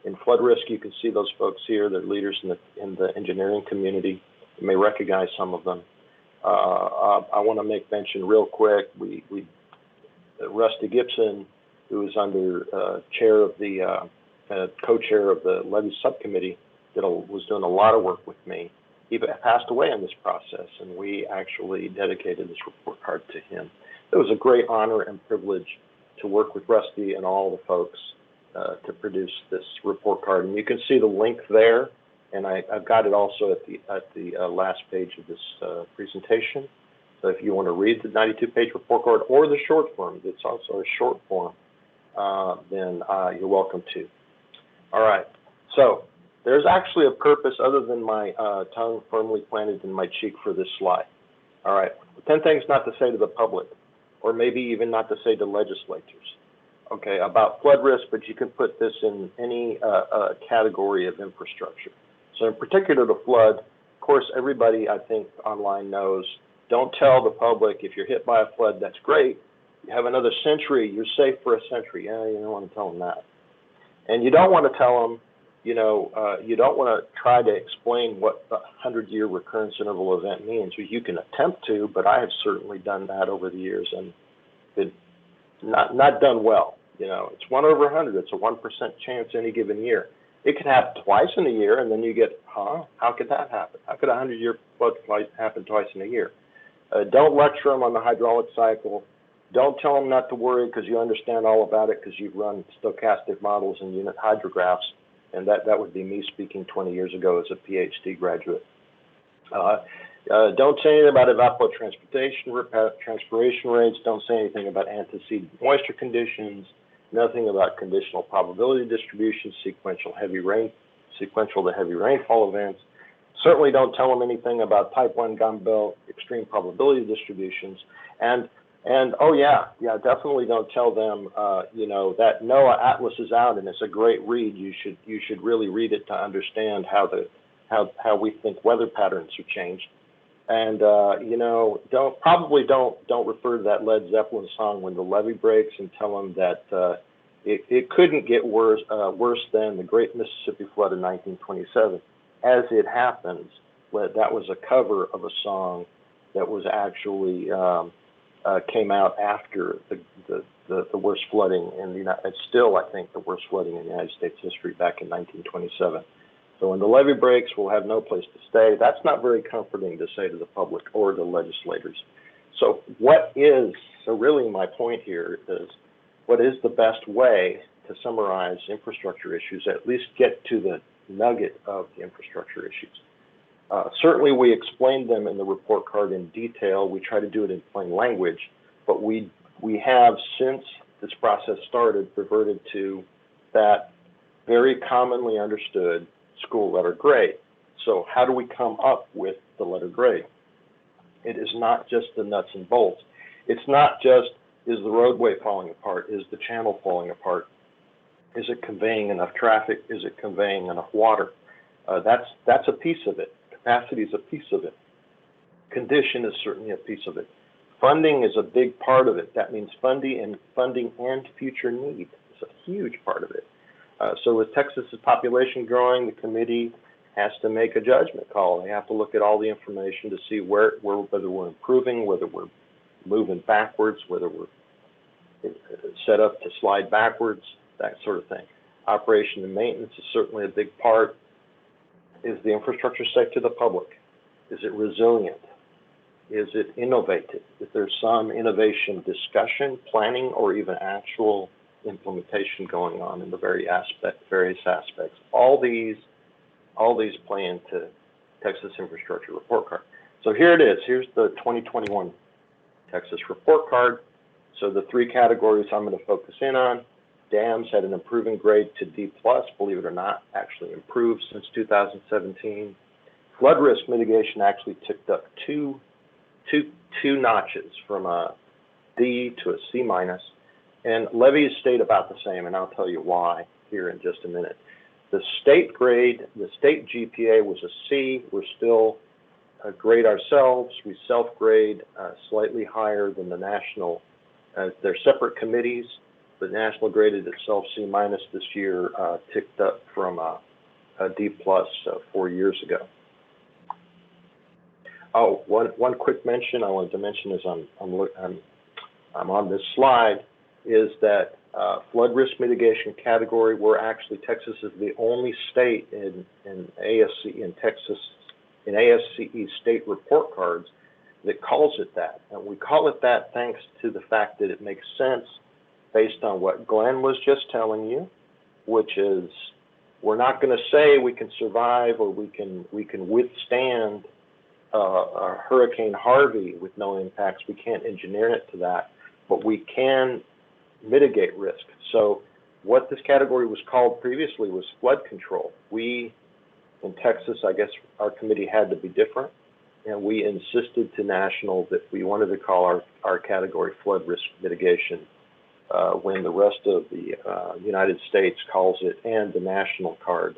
In flood risk, you can see those folks here. They're leaders in the engineering community. You may recognize some of them. I want to make mention real quick. Rusty Gibson, who is under chair of the co-chair of the levy subcommittee, was doing a lot of work with me. He passed away in this process, and we actually dedicated this report card to him. It was a great honor and privilege to work with Rusty and all the folks to produce this report card. And you can see the link there, and I've got it also at the last page of this presentation. So if you want to read the 92-page report card or the short form, it's also a short form, then you're welcome to. All right, so there's actually a purpose other than my tongue firmly planted in my cheek for this slide. All right, 10 things not to say to the public, or maybe even not to say to legislators, okay, about flood risk, but you can put this in any category of infrastructure. So in particular to flood, of course, everybody I think online knows, don't tell the public if you're hit by a flood, that's great. You have another century, you're safe for a century. Yeah, you don't want to tell them that. And you don't want to tell them, you know, you don't want to try to explain what the 100-year recurrence interval event means. You can attempt to, but I have certainly done that over the years and been not done well. You know, it's 1 over 100. It's a 1% chance any given year. It can happen twice in a year, and then you get, how could that happen? How could a 100-year flood happen twice in a year? Don't lecture them on the hydraulic cycle. Don't tell them not to worry because you understand all about it because you've run stochastic models and unit hydrographs, and that would be me speaking 20 years ago as a PhD graduate. Don't say anything about transpiration rates. Don't say anything about antecedent moisture conditions. Nothing about conditional probability distribution, sequential to heavy rainfall events. Certainly don't tell them anything about type 1 gum belt extreme probability distributions. And oh yeah, definitely don't tell them, you know, that NOAA Atlas is out and it's a great read. You should really read it to understand how we think weather patterns have changed. And you know, don't refer to that Led Zeppelin song When the Levee Breaks and tell them that it couldn't get worse than the Great Mississippi Flood in 1927. As it happens, that was a cover of a song that was actually came out after the worst flooding in the United. It's still, I think, the worst flooding in United States history back in 1927. So when the levee breaks, we'll have no place to stay. That's not very comforting to say to the public or the legislators. So really my point here is, what is the best way to summarize infrastructure issues, at least get to the nugget of the infrastructure issues? Certainly we explained them in the report card in detail. We try to do it in plain language, but we have, since this process started, reverted to that very commonly understood school letter grade. So how do we come up with the letter grade? It is not just the nuts and bolts. It's not just Is the roadway falling apart? Is the channel falling apart? Is it conveying enough traffic? Is it conveying enough water? That's a piece of it. Capacity is a piece of it. Condition is certainly a piece of it. Funding is a big part of it. That means funding and future need is a huge part of it. So with Texas's population growing, the committee has to make a judgment call. They have to look at all the information to see whether we're improving, whether we're moving backwards, whether we're set up to slide backwards, that sort of thing. Operation and maintenance is certainly a big part. Is the infrastructure safe to the public? Is it resilient? Is it innovative? Is there some innovation discussion, planning, or even actual implementation going on in the various aspects? All these play into Texas Infrastructure Report Card. So here it is. Here's the 2021 Texas Report Card. So the three categories I'm going to focus in on. Dams had an improving grade to D+, believe it or not, actually improved since 2017. Flood risk mitigation actually ticked up two notches from a D to a C-. And levees stayed about the same, and I'll tell you why here in just a minute. The state grade, the state GPA was a C. We're still a grade ourselves. We self-grade slightly higher than the national. They're separate committees. The national graded itself C- this year, ticked up from a D+ 4 years ago. Oh, one quick mention I wanted to mention as I'm on this slide is that flood risk mitigation category, we're actually, Texas is the only state in ASCE state report cards that calls it that. And we call it that thanks to the fact that it makes sense based on what Glenn was just telling you, which is we're not going to say we can survive or we can withstand Hurricane Harvey with no impacts. We can't engineer it to that, but we can mitigate risk. So what this category was called previously was flood control. We, in Texas, I guess our committee had to be different, and we insisted to national that we wanted to call our category flood risk mitigation when the rest of the United States calls it, and the national card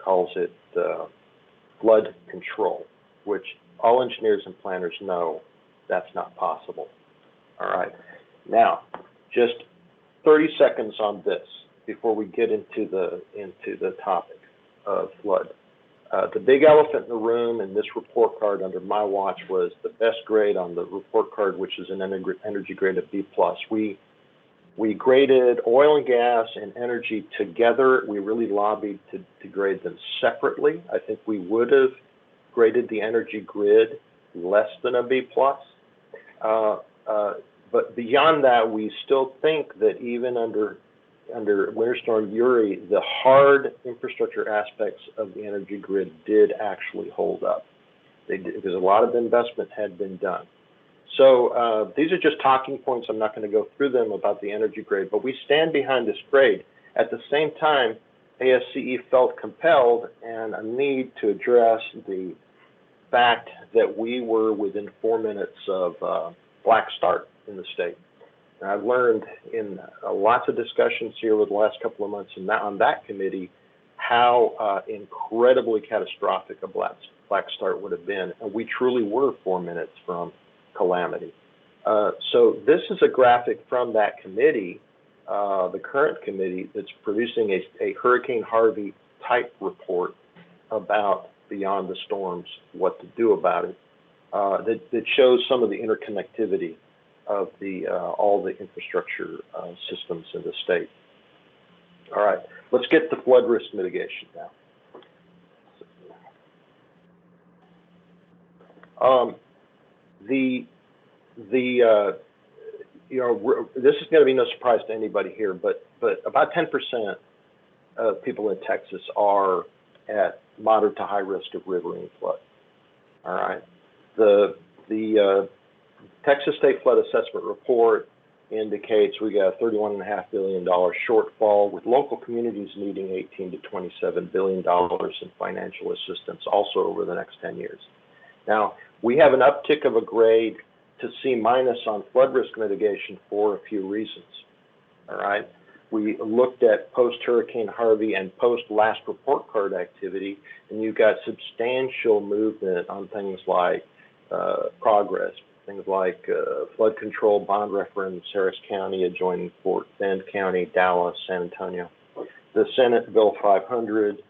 calls it flood control, which all engineers and planners know that's not possible. All right, now just 30 seconds on this before we get into the topic of flood. The big elephant in the room in this report card under my watch was the best grade on the report card, which is an energy grade of B+. We graded oil and gas and energy together. We really lobbied to grade them separately. I think we would have graded the energy grid less than a B+. But beyond that, we still think that even under Winter Storm Uri, the hard infrastructure aspects of the energy grid did actually hold up. They did, because a lot of investment had been done. So these are just talking points. I'm not going to go through them about the energy grade, but we stand behind this grade. At the same time, ASCE felt compelled and a need to address the fact that we were within 4 minutes of black start in the state. And I've learned in lots of discussions here over the last couple of months and on that committee how incredibly catastrophic a black start would have been. And we truly were 4 minutes from calamity. So this is a graphic from that committee, the current committee, that's producing a Hurricane Harvey type report about beyond the storms, what to do about it, that shows some of the interconnectivity of all the infrastructure systems in the state. All right, let's get to flood risk mitigation now. This is going to be no surprise to anybody here, but about 10% of people in Texas are at moderate to high risk of riverine flood. All right, the Texas State Flood Assessment Report indicates we got a $31.5 billion shortfall, with local communities needing $18 to $27 billion in financial assistance also over the next 10 years. Now, we have an uptick of a grade to C- on flood risk mitigation for a few reasons. All right. We looked at post-Hurricane Harvey and post-last report card activity, and you got substantial movement on things like progress, things like flood control bond referendum, Harris County, adjoining Fort Bend County, Dallas, San Antonio. The Senate Bill 500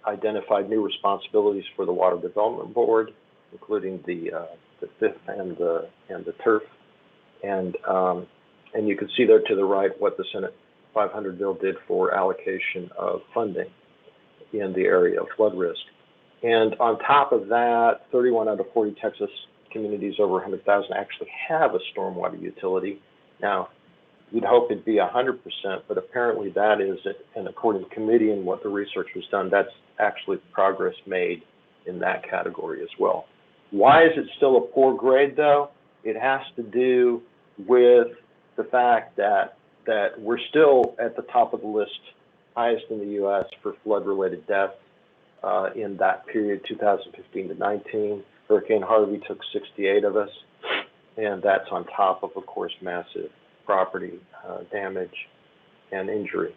identified new responsibilities for the Water Development Board, including the FIF and the TURF, and you can see there to the right what the Senate 500 bill did for allocation of funding in the area of flood risk. And on top of that, 31 out of 40 Texas communities over 100,000 actually have a stormwater utility. Now, you'd hope it'd be 100%, but apparently that is, and according to the committee and what the research was done, that's actually progress made in that category as well. Why is it still a poor grade though? It has to do with the fact that we're still at the top of the list, highest in the U.S. for flood-related deaths in that period, 2015 to 19. Hurricane Harvey took 68 of us, and that's on top of course, massive property damage and injury.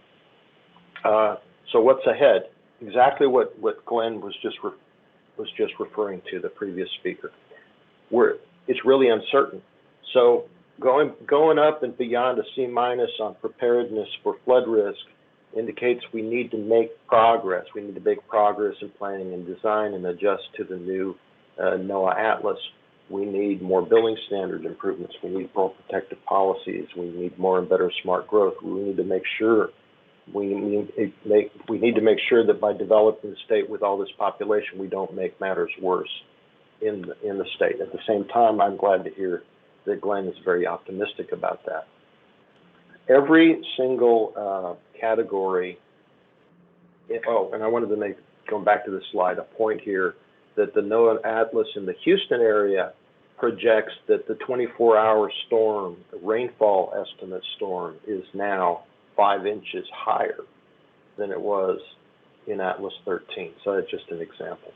So what's ahead? Exactly what Glenn was just referring to, the previous speaker. It's really uncertain. So going up and beyond a C- on preparedness for flood risk indicates we need to make progress. We need to make progress in planning and design and adjust to the new NOAA Atlas. We need more building standard improvements. We need more protective policies. We need more and better smart growth. We need to make sure that by developing the state with all this population, we don't make matters worse in the state. At the same time, I'm glad to hear that Glenn is very optimistic about that. Every single category, and I wanted to make, going back to this slide, a point here that the NOAA Atlas in the Houston area projects that the 24-hour storm, the rainfall estimate storm, is now 5 inches higher than it was in Atlas 13. So that's just an example.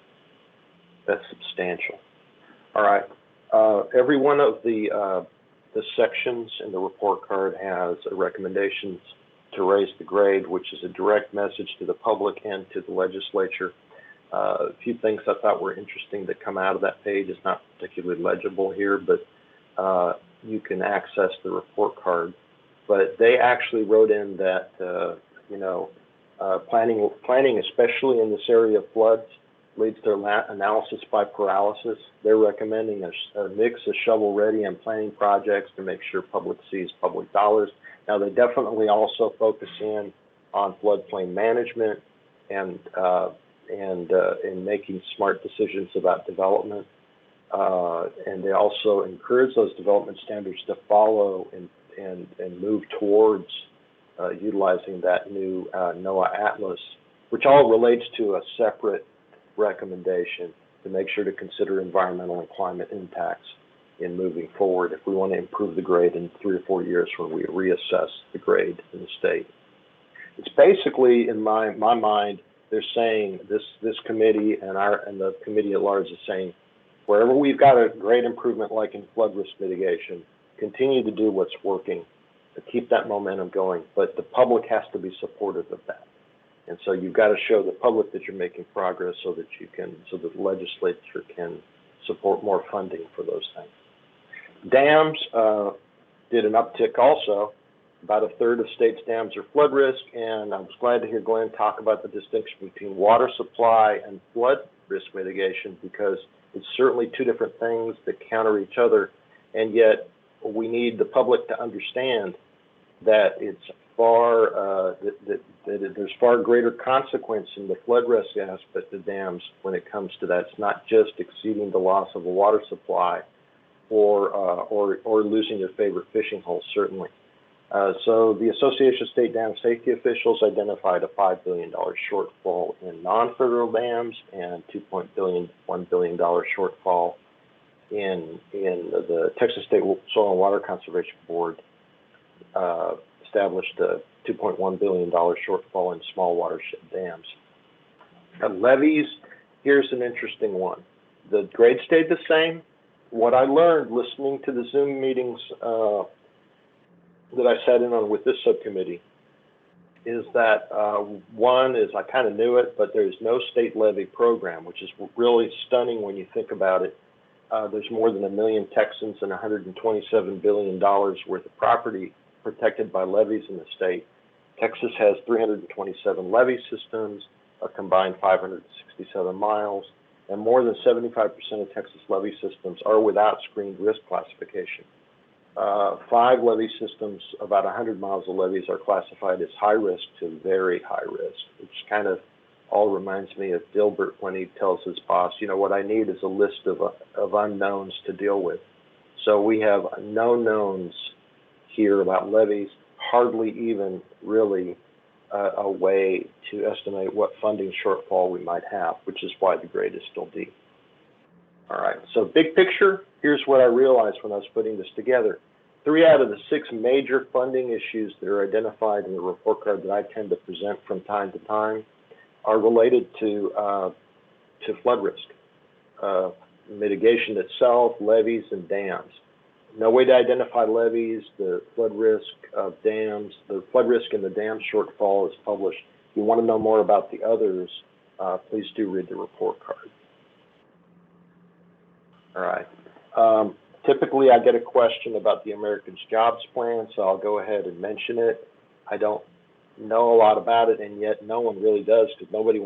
That's substantial. All right. Every one of the sections in the report card has recommendations to raise the grade, which is a direct message to the public and to the legislature. A few things I thought were interesting that come out of that page. It's not particularly legible here, but you can access the report card. But they actually wrote in that, planning, especially in this area of floods, leads to analysis by paralysis. They're recommending a mix of shovel-ready and planning projects to make sure public sees public dollars. Now, they definitely also focus in on floodplain management and in making smart decisions about development. And they also encourage those development standards to follow and move towards utilizing that new NOAA Atlas, which all relates to a separate recommendation to make sure to consider environmental and climate impacts in moving forward if we want to improve the grade in 3 or 4 years when we reassess the grade in the state. It's basically, in my mind, they're saying this committee and the committee at large is saying, wherever we've got a great improvement like in flood risk mitigation, continue to do what's working to keep that momentum going, but the public has to be supportive of that. And so you've got to show the public that you're making progress so that the legislature can support more funding for those things. Dams did an uptick also. About a third of states' dams are flood risk, and I was glad to hear Glenn talk about the distinction between water supply and flood risk mitigation, because it's certainly two different things that counter each other, and yet we need the public to understand that it's there's far greater consequence in the flood risk aspect of dams when it comes to that. It's not just exceeding the loss of a water supply or losing your favorite fishing hole, certainly. So the Association of State Dam Safety Officials identified a $5 billion shortfall in non-federal dams and $1 billion shortfall in the Texas State Soil and Water Conservation Board established a $2.1 billion shortfall in small watershed dams. Levees, here's an interesting one. The grade stayed the same, what I learned listening to the Zoom meetings that I sat in on with this subcommittee is that one is I kind of knew it, but there's no state levy program, which is really stunning when you think about it. There's more than 1 million Texans and $127 billion worth of property protected by levies in the state. Texas has 327 levee systems, a combined 567 miles, and more than 75% of Texas levee systems are without screened risk classification. 5 levee systems, about 100 miles of levees, are classified as high risk to very high risk, which kind of all reminds me of Dilbert when he tells his boss, you know, what I need is a list of unknowns to deal with. So we have no knowns here about levees, hardly even really a way to estimate what funding shortfall we might have, which is why the grade is still D. All right, so big picture, here's what I realized when I was putting this together. 3 out of the 6 major funding issues that are identified in the report card that I tend to present from time to time are related to flood risk, mitigation itself, levees, and dams. No way to identify levees, the flood risk of dams, the flood risk and the dam shortfall is published. If you want to know more about the others, please do read the report card. All right. Typically, I get a question about the Americans Jobs Plan, so I'll go ahead and mention it. I don't know a lot about it, and yet no one really does, because nobody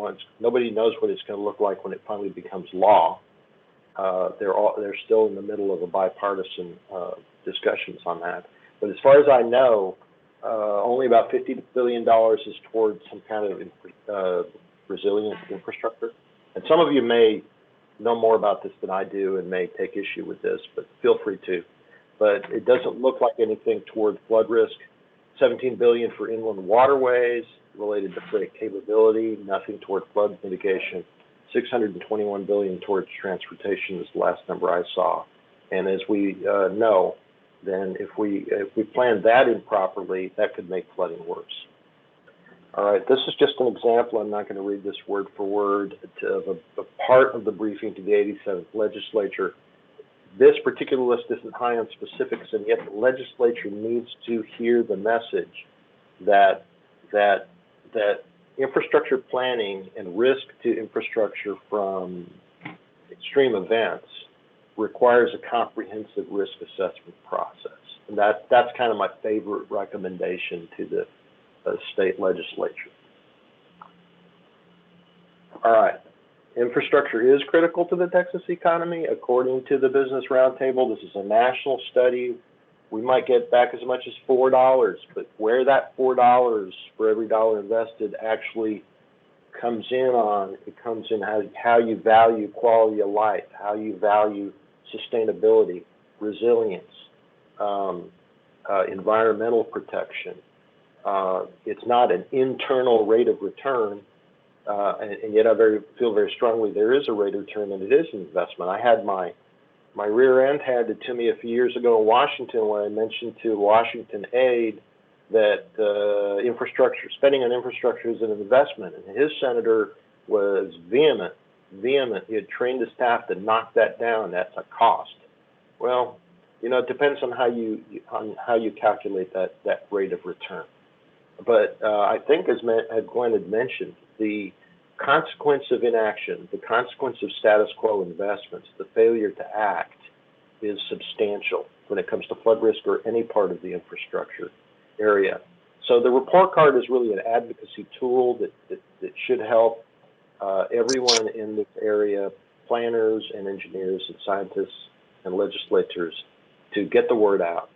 knows what it's going to look like when it finally becomes law. They're still in the middle of a bipartisan discussions on that. But as far as I know, only about $50 billion is towards some kind of resilient infrastructure. And some of you may know more about this than I do and may take issue with this, but feel free to. But it doesn't look like anything toward flood risk. $17 billion for inland waterways related to freight capability, nothing toward flood mitigation. $621 billion towards transportation is the last number I saw. And as we know, then if we plan that improperly, that could make flooding worse. All right, this is just an example. I'm not going to read this word for word of a part of the briefing to the 87th legislature. This particular list isn't high on specifics, and yet the legislature needs to hear the message that infrastructure planning and risk to infrastructure from extreme events requires a comprehensive risk assessment process. And that's kind of my favorite recommendation to the state legislature. All right, infrastructure is critical to the Texas economy. According to the Business Roundtable, this is a national study. We might get back as much as $4, but where that $4 for every dollar invested actually comes in on, it comes in how you value quality of life, how you value sustainability, resilience, environmental protection. It's not an internal rate of return, and yet I feel very strongly there is a rate of return, and it is an investment. I had my rear end handed to me a few years ago in Washington when I mentioned to Washington Aid that infrastructure, spending on infrastructure is an investment, and his senator was vehement. He had trained his staff to knock that down. That's a cost. Well, you know, it depends on how you calculate that rate of return. But I think, as Glenn had mentioned, the consequence of inaction, the consequence of status quo investments, the failure to act is substantial when it comes to flood risk or any part of the infrastructure area. So the report card is really an advocacy tool that should help everyone in this area, planners and engineers and scientists and legislators, to get the word out.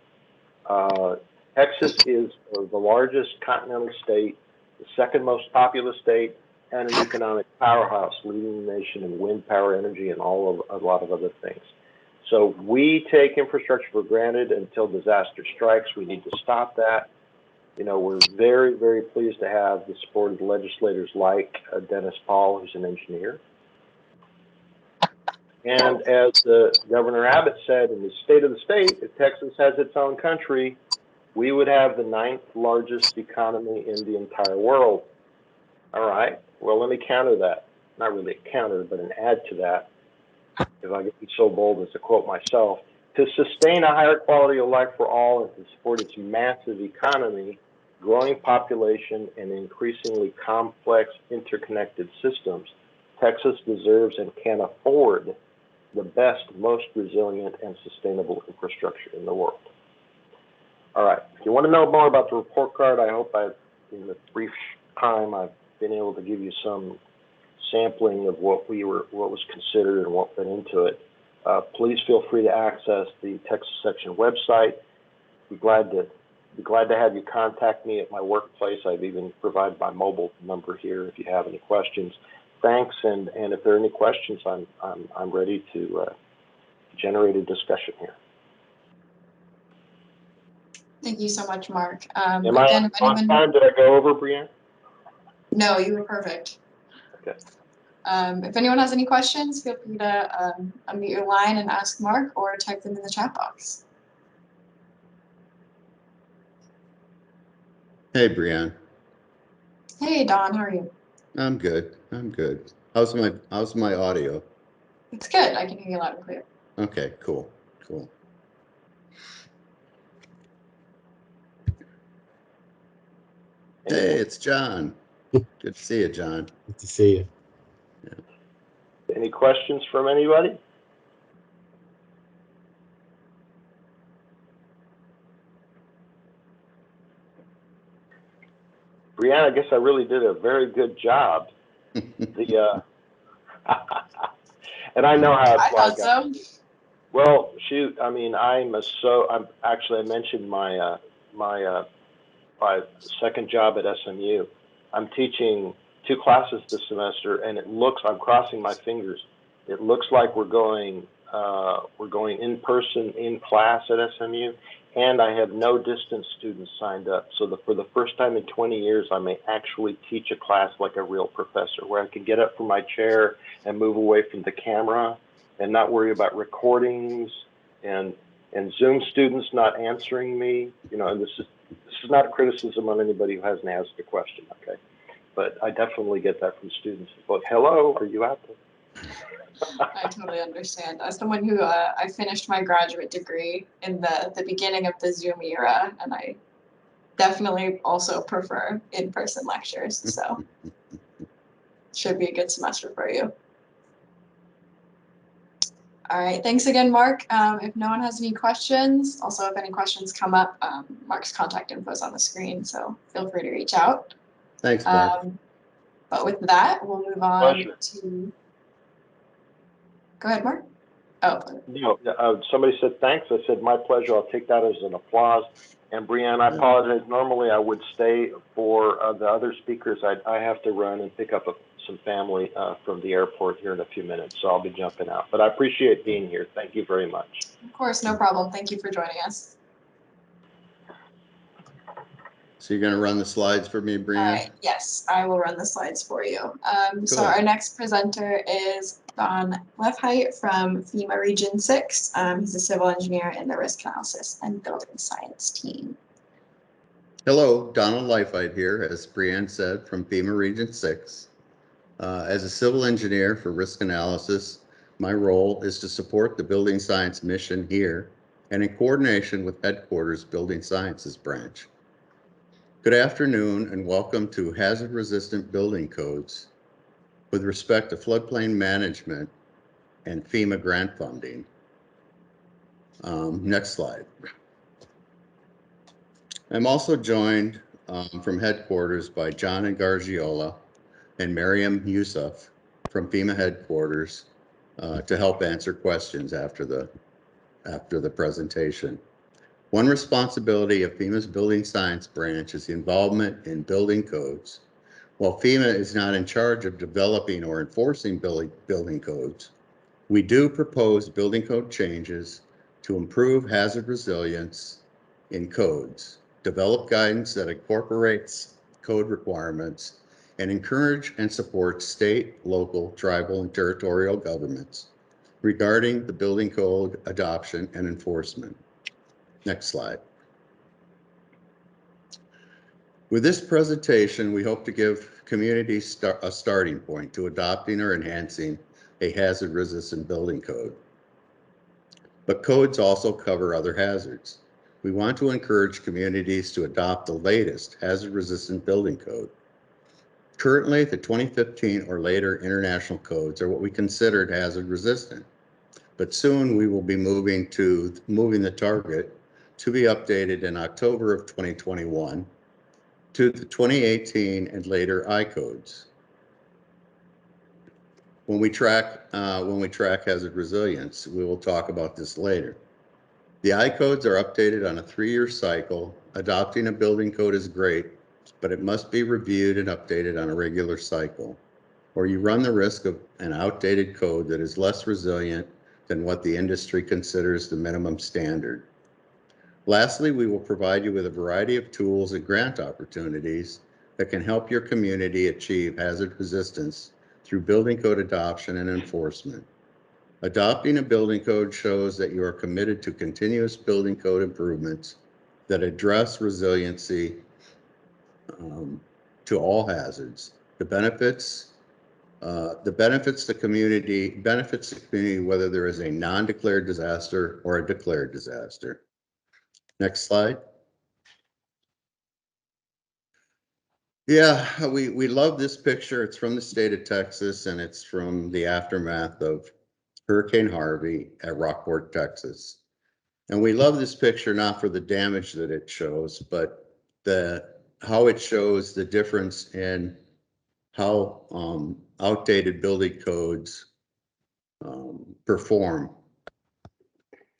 Texas is the largest continental state, the second most populous state, and an economic powerhouse, leading the nation in wind power, energy, and a lot of other things. So we take infrastructure for granted until disaster strikes. We need to stop that. You know, we're very, very pleased to have the support of legislators like Dennis Paul, who's an engineer. And as Governor Abbott said in the State of the State, if Texas has its own country, we would have the 9th largest economy in the entire world. All right, well, let me counter that. Not really a counter, but an add to that. if I get so bold as to quote myself, to sustain a higher quality of life for all and to support its massive economy, growing population, and increasingly complex interconnected systems, Texas deserves and can afford the best, most resilient, and sustainable infrastructure in the world. All right, if you want to know more about the report card, I hope in the brief time I've been able to give you some sampling of what was considered and what went into it. Please feel free to access the Texas section website. Be glad to have you contact me at my workplace. I've even provided my mobile number here if you have any questions. Thanks, and if there are any questions, I'm ready to generate a discussion here. Thank you so much, Mark. Am I on time? Did I go over, Brianne? No, you were perfect. Okay. If anyone has any questions, feel free to unmute your line and ask Mark or type them in the chat box. Hey, Brianne. Hey, Don, how are you? I'm good. I'm good. How's my audio? It's good. I can hear you loud and clear. Okay, cool. Cool. Hey, it's John. Good to see you, John. Good to see you. Yeah. Any questions from anybody? Brianna, I guess I really did a very good job. And I know how it's I thought so. Well, shoot, I mean, I mentioned my my second job at SMU. I'm teaching 2 classes this semester, and I'm crossing my fingers. It looks like we're going in person in class at SMU, and I have no distance students signed up. So for the first time in 20 years, I may actually teach a class like a real professor, where I can get up from my chair and move away from the camera and not worry about recordings and Zoom students not answering me. You know, and this is not a criticism on anybody who hasn't asked a question, okay? But I definitely get that from students. Like, hello, are you out there? I totally understand. As someone who I finished my graduate degree in the beginning of the Zoom era, and I definitely also prefer in-person lectures. So should be a good semester for you. All right, thanks again, Mark. If no one has any questions, also if any questions come up, Mark's contact info is on the screen, so feel free to reach out. Thanks, Mark. But with that, we'll move on to. Go ahead, Mark. Oh. No, somebody said thanks. I said my pleasure. I'll take that as an applause. And Brianne, I apologize. Normally I would stay for the other speakers. I have to run and pick up some family from the airport here in a few minutes, so I'll be jumping out. But I appreciate being here. Thank you very much. Of course, no problem. Thank you for joining us. So you're going to run the slides for me, Brianne? All right. Yes, I will run the slides for you. So Cool. our next presenter is Don Lefheit from Fema Region 6. He's a civil engineer in the risk analysis and building science team. Hello, Donald Lefheit here, as Brianne said, from Fema Region 6. As a civil engineer for risk analysis, my role is to support the building science mission here and in coordination with headquarters Building Sciences branch. Good afternoon and welcome to Hazard Resistant Building Codes with respect to floodplain management and FEMA grant funding. Next slide. I'm also joined from headquarters by John and Gargiola and Miriam Yusuf from FEMA headquarters to help answer questions after the presentation. One responsibility of FEMA's Building Science branch is the involvement in building codes. While FEMA is not in charge of developing or enforcing building codes, we do propose building code changes to improve hazard resilience in codes, develop guidance that incorporates code requirements, and encourage and support state, local, tribal, and territorial governments regarding the building code adoption and enforcement. Next slide. With this presentation, we hope to give communities a starting point to adopting or enhancing a hazard-resistant building code. But codes also cover other hazards. We want to encourage communities to adopt the latest hazard-resistant building code. Currently, the 2015 or later international codes are what we considered hazard-resistant, but soon we will be moving the target to be updated in October of 2021 to the 2018 and later I codes. When we track hazard resilience, we will talk about this later. The I codes are updated on a 3-year cycle. Adopting a building code is great, but it must be reviewed and updated on a regular cycle, or you run the risk of an outdated code that is less resilient than what the industry considers the minimum standard. Lastly, we will provide you with a variety of tools and grant opportunities that can help your community achieve hazard resistance through building code adoption and enforcement. Adopting a building code shows that you are committed to continuous building code improvements that address resiliency to all hazards. The benefits the community whether there is a non-declared disaster or a declared disaster. Next slide. Yeah, we love this picture. It's from the state of Texas, and it's from the aftermath of Hurricane Harvey at Rockport, Texas. And we love this picture not for the damage that it shows, but how it shows the difference in how outdated building codes perform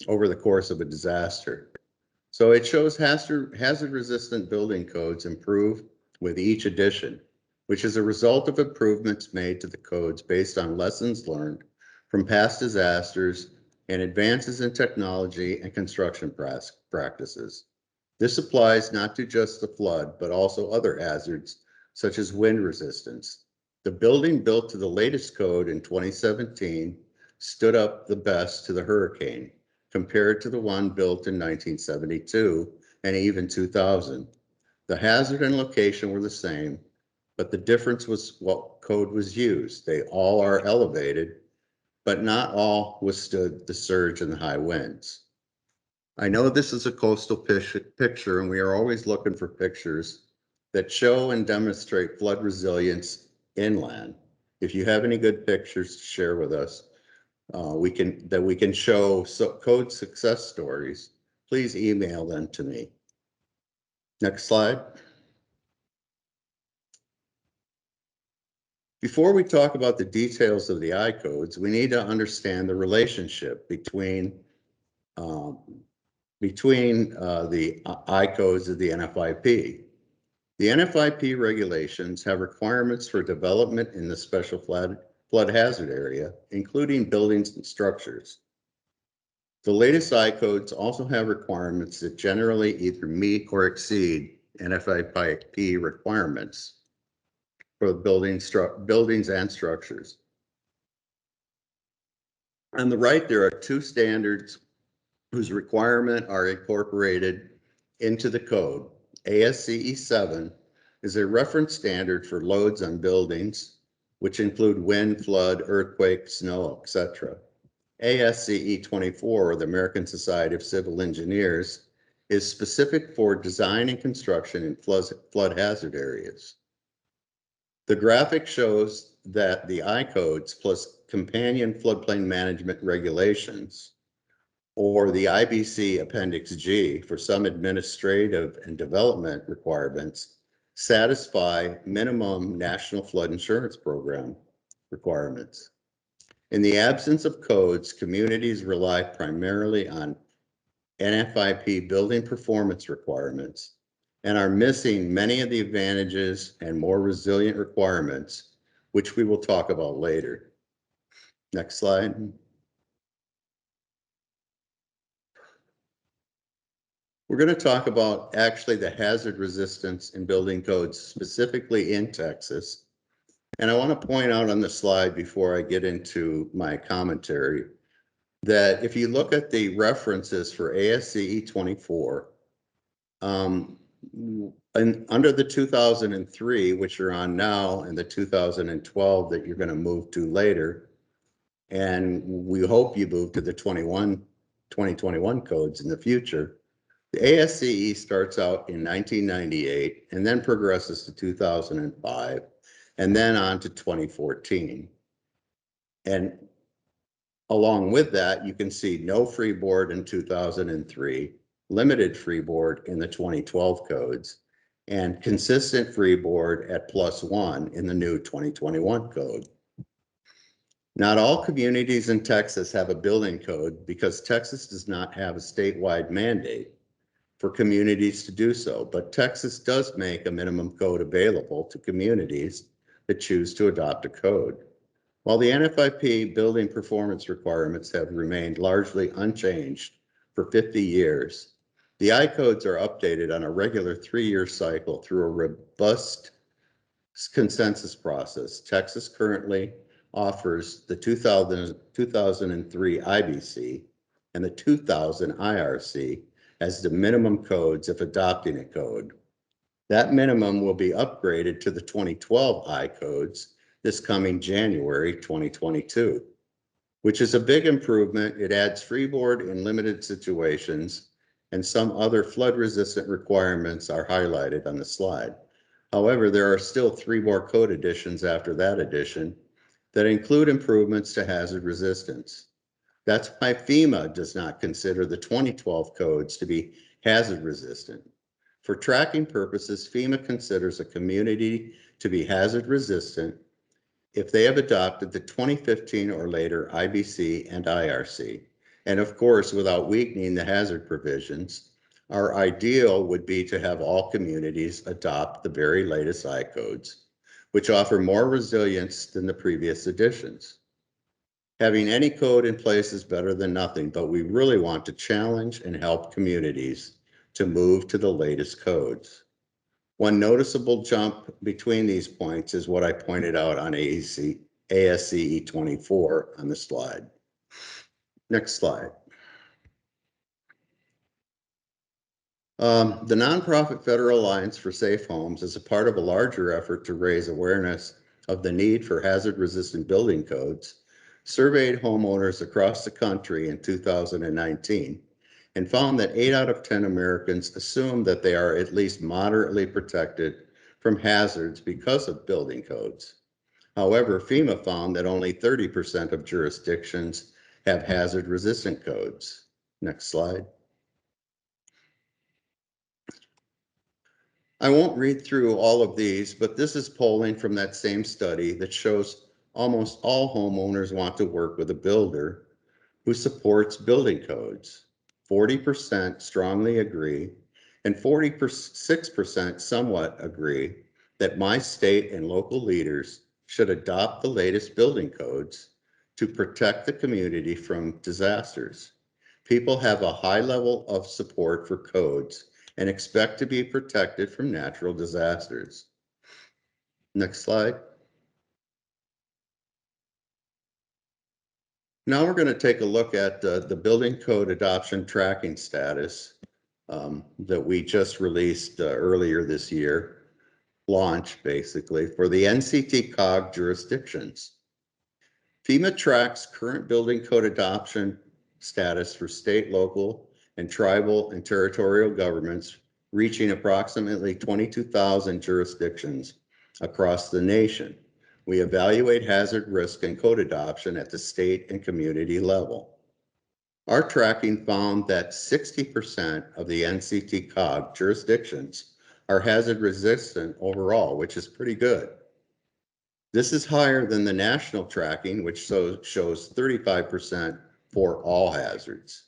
over the course of a disaster. So it shows hazard-resistant building codes improve with each edition, which is a result of improvements made to the codes based on lessons learned from past disasters and advances in technology and construction practices. This applies not to just the flood, but also other hazards such as wind resistance. The building built to the latest code in 2017 stood up the best to the hurricane compared to the one built in 1972 and even 2000. The hazard and location were the same, but the difference was what code was used. They all are elevated, but not all withstood the surge and the high winds. I know this is a coastal picture, and we are always looking for pictures that show and demonstrate flood resilience inland. If you have any good pictures to share with us, we can show code success stories, please email them to me. Next slide. Before we talk about the details of the I codes, we need to understand the relationship between the I codes of the NFIP. The NFIP regulations have requirements for development in the special flood hazard area, including buildings and structures. The latest I codes also have requirements that generally either meet or exceed NFIP requirements for buildings and structures. On the right, there are 2 standards whose requirements are incorporated into the code. ASCE 7 is a reference standard for loads on buildings, which include wind, flood, earthquake, snow, etc. ASCE 24, or the American Society of Civil Engineers, is specific for design and construction in flood hazard areas. The graphic shows that the I codes plus companion floodplain management regulations, or the IBC Appendix G for some administrative and development requirements, satisfy minimum National Flood Insurance Program requirements. In the absence of codes, communities rely primarily on NFIP building performance requirements and are missing many of the advantages and more resilient requirements, which we will talk about later. Next slide. We're going to talk about actually the hazard resistance in building codes specifically in Texas. And I want to point out on the slide before I get into my commentary that if you look at the references for ASCE 24, and under the 2003, which you're on now, and the 2012 that you're going to move to later, and we hope you move to the 2021 codes in the future. The ASCE starts out in 1998 and then progresses to 2005 and then on to 2014. And along with that, you can see no freeboard in 2003, limited freeboard in the 2012 codes, and consistent freeboard at +1 in the new 2021 code. Not all communities in Texas have a building code because Texas does not have a statewide mandate for communities to do so, but Texas does make a minimum code available to communities that choose to adopt a code. While the Nfip building performance requirements have remained largely unchanged for 50 years, the I-codes are updated on a regular 3-year cycle through a robust consensus process. Texas currently offers the 2003 IBC and the 2000 IRC as the minimum codes if adopting a code. That minimum will be upgraded to the 2012 I codes this coming January 2022, which is a big improvement. It adds freeboard in limited situations, and some other flood-resistant requirements are highlighted on the slide. However, there are still 3 more code additions after that addition that include improvements to hazard resistance. That's why FEMA does not consider the 2012 codes to be hazard resistant. For tracking purposes, FEMA considers a community to be hazard resistant if they have adopted the 2015 or later IBC and IRC. And of course, without weakening the hazard provisions, our ideal would be to have all communities adopt the very latest I codes, which offer more resilience than the previous editions. Having any code in place is better than nothing, but we really want to challenge and help communities to move to the latest codes. One noticeable jump between these points is what I pointed out on ASCE 24 on the slide. Next slide. The nonprofit Federal Alliance for Safe Homes is a part of a larger effort to raise awareness of the need for hazard-resistant building codes, surveyed homeowners across the country in 2019, and found that 8 out of 10 Americans assume that they are at least moderately protected from hazards because of building codes. However, FEMA found that only 30% of jurisdictions have hazard-resistant codes. Next slide. I won't read through all of these, but this is polling from that same study that shows almost all homeowners want to work with a builder who supports building codes. 40% strongly agree, and 46% somewhat agree that my state and local leaders should adopt the latest building codes to protect the community from disasters. People have a high level of support for codes and expect to be protected from natural disasters. Next slide. Now we're going to take a look at the building code adoption tracking status that we just released earlier this year, launch basically, for the NCT COG jurisdictions. FEMA tracks current building code adoption status for state, local, and tribal and territorial governments, reaching approximately 22,000 jurisdictions across the nation. We evaluate hazard risk and code adoption at the state and community level. Our tracking found that 60% of the NCT COG jurisdictions are hazard resistant overall, which is pretty good. This is higher than the national tracking, which shows 35% for all hazards.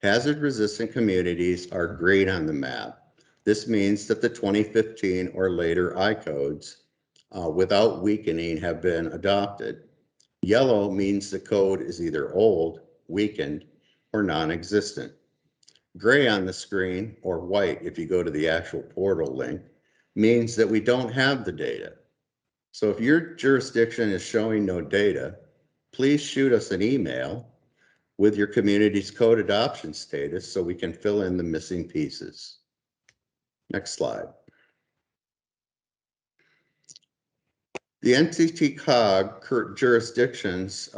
Hazard-resistant communities are green on the map. This means that the 2015 or later I codes, without weakening, have been adopted. Yellow means the code is either old, weakened, or non-existent. Gray on the screen, or white if you go to the actual portal link, means that we don't have the data. So if your jurisdiction is showing no data, please shoot us an email with your community's code adoption status so we can fill in the missing pieces. Next slide. The NCT COG jurisdictions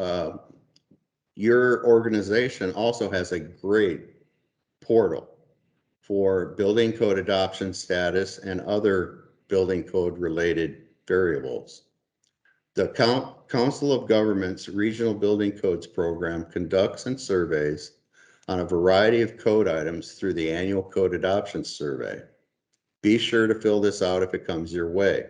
your organization also has a great portal for building code adoption status and other building code related variables. The Council of Governments Regional Building Codes Program conducts and surveys on a variety of code items through the annual Code Adoption Survey. Be sure to fill this out if it comes your way.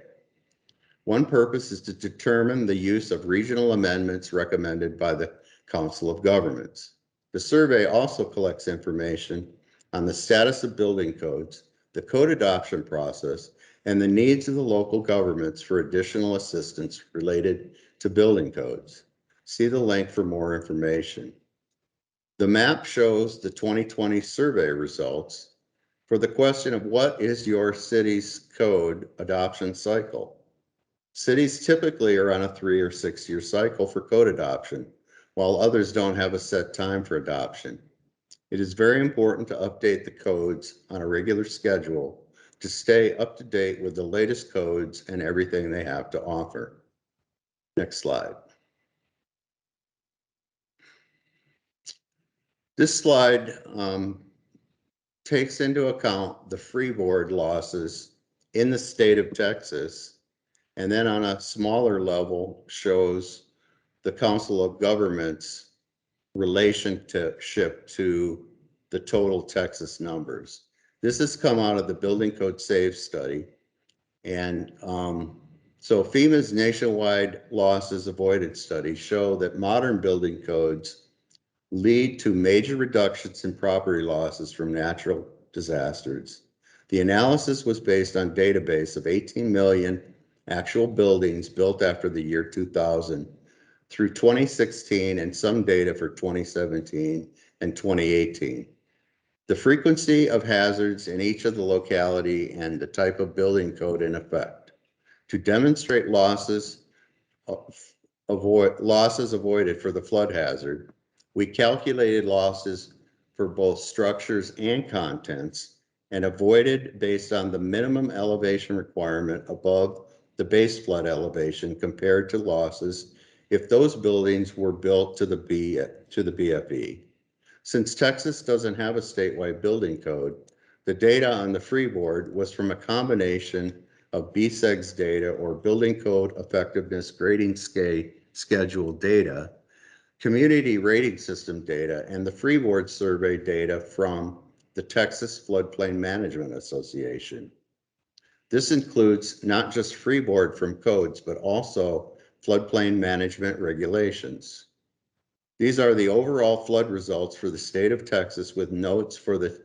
One purpose is to determine the use of regional amendments recommended by the Council of Governments. The survey also collects information on the status of building codes, the code adoption process, and the needs of the local governments for additional assistance related to building codes. See the link for more information. The map shows the 2020 survey results for the question of what is your city's code adoption cycle. Cities typically are on a 3 or 6 year cycle for code adoption, while others don't have a set time for adoption. It is very important to update the codes on a regular schedule to stay up to date with the latest codes and everything they have to offer. Next slide. This slide takes into account the freeboard losses in the state of Texas, and then on a smaller level shows the Council of Governments relationship to the total Texas numbers. This has come out of the Building Code Save study. And so FEMA's nationwide losses avoided studies show that modern building codes lead to major reductions in property losses from natural disasters. The analysis was based on database of 18 million actual buildings built after the year 2000 through 2016 and some data for 2017 and 2018. The frequency of hazards in each of the locality and the type of building code in effect. To demonstrate losses avoided for the flood hazard, we calculated losses for both structures and contents and avoided based on the minimum elevation requirement above the base flood elevation compared to losses if those buildings were built to the BFE. Since Texas doesn't have a statewide building code, the data on the freeboard was from a combination of BSEG's data or Building Code Effectiveness Grading Schedule data, Community Rating System data, and the freeboard survey data from the Texas Floodplain Management Association. This includes not just freeboard from codes, but also floodplain management regulations. These are the overall flood results for the state of Texas with notes for the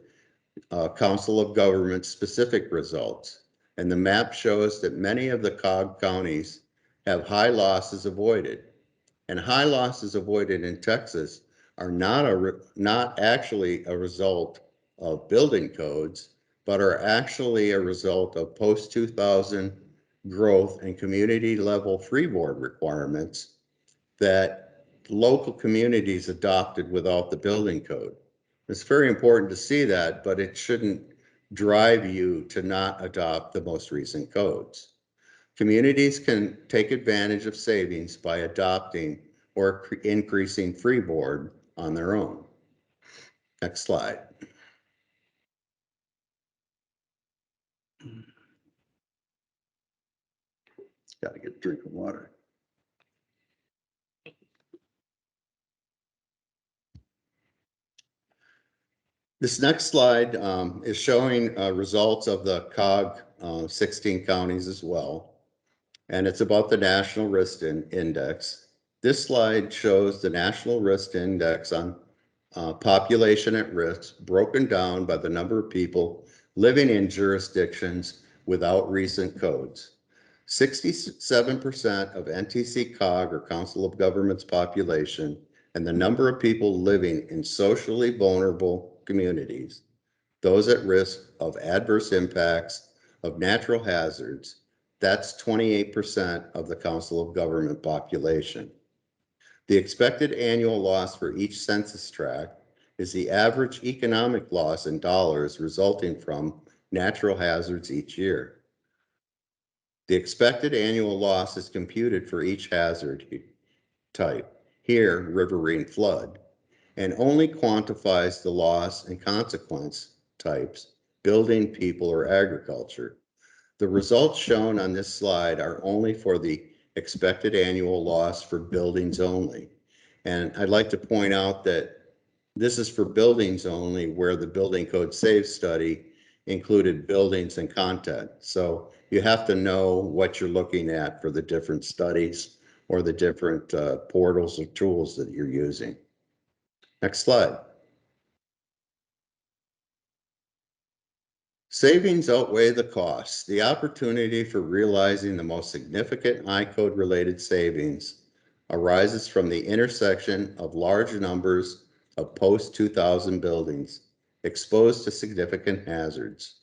Council of Governments specific results. And the map shows that many of the COG counties have high losses avoided. And high losses avoided in Texas are not actually a result of building codes, but are actually a result of post-2000 growth and community level freeboard requirements that local communities adopted without the building code. It's very important to see that, but it shouldn't drive you to not adopt the most recent codes. Communities can take advantage of savings by adopting or increasing freeboard on their own. Next slide. Got to get a drink of water. This next slide is showing results of the COG 16 counties as well. And it's about the National Risk Index. This slide shows the National Risk Index on population at risk, broken down by the number of people living in jurisdictions without recent codes. 67% of NTC COG or Council of Governments population and the number of people living in socially vulnerable communities, those at risk of adverse impacts of natural hazards, that's 28% of the Council of Government population. The expected annual loss for each census tract is the average economic loss in dollars resulting from natural hazards each year. The expected annual loss is computed for each hazard type. here riverine flood, and only quantifies the loss and consequence types, building, people, or agriculture. The results shown on this slide are only for the expected annual loss for buildings only. And I'd like to point out that this is for buildings only, where the building code save study included buildings and content. So you have to know what you're looking at for the different studies or the different portals or tools that you're using. Next slide. Savings outweigh the costs. The opportunity for realizing the most significant I-code related savings arises from the intersection of large numbers of post-2000 buildings exposed to significant hazards.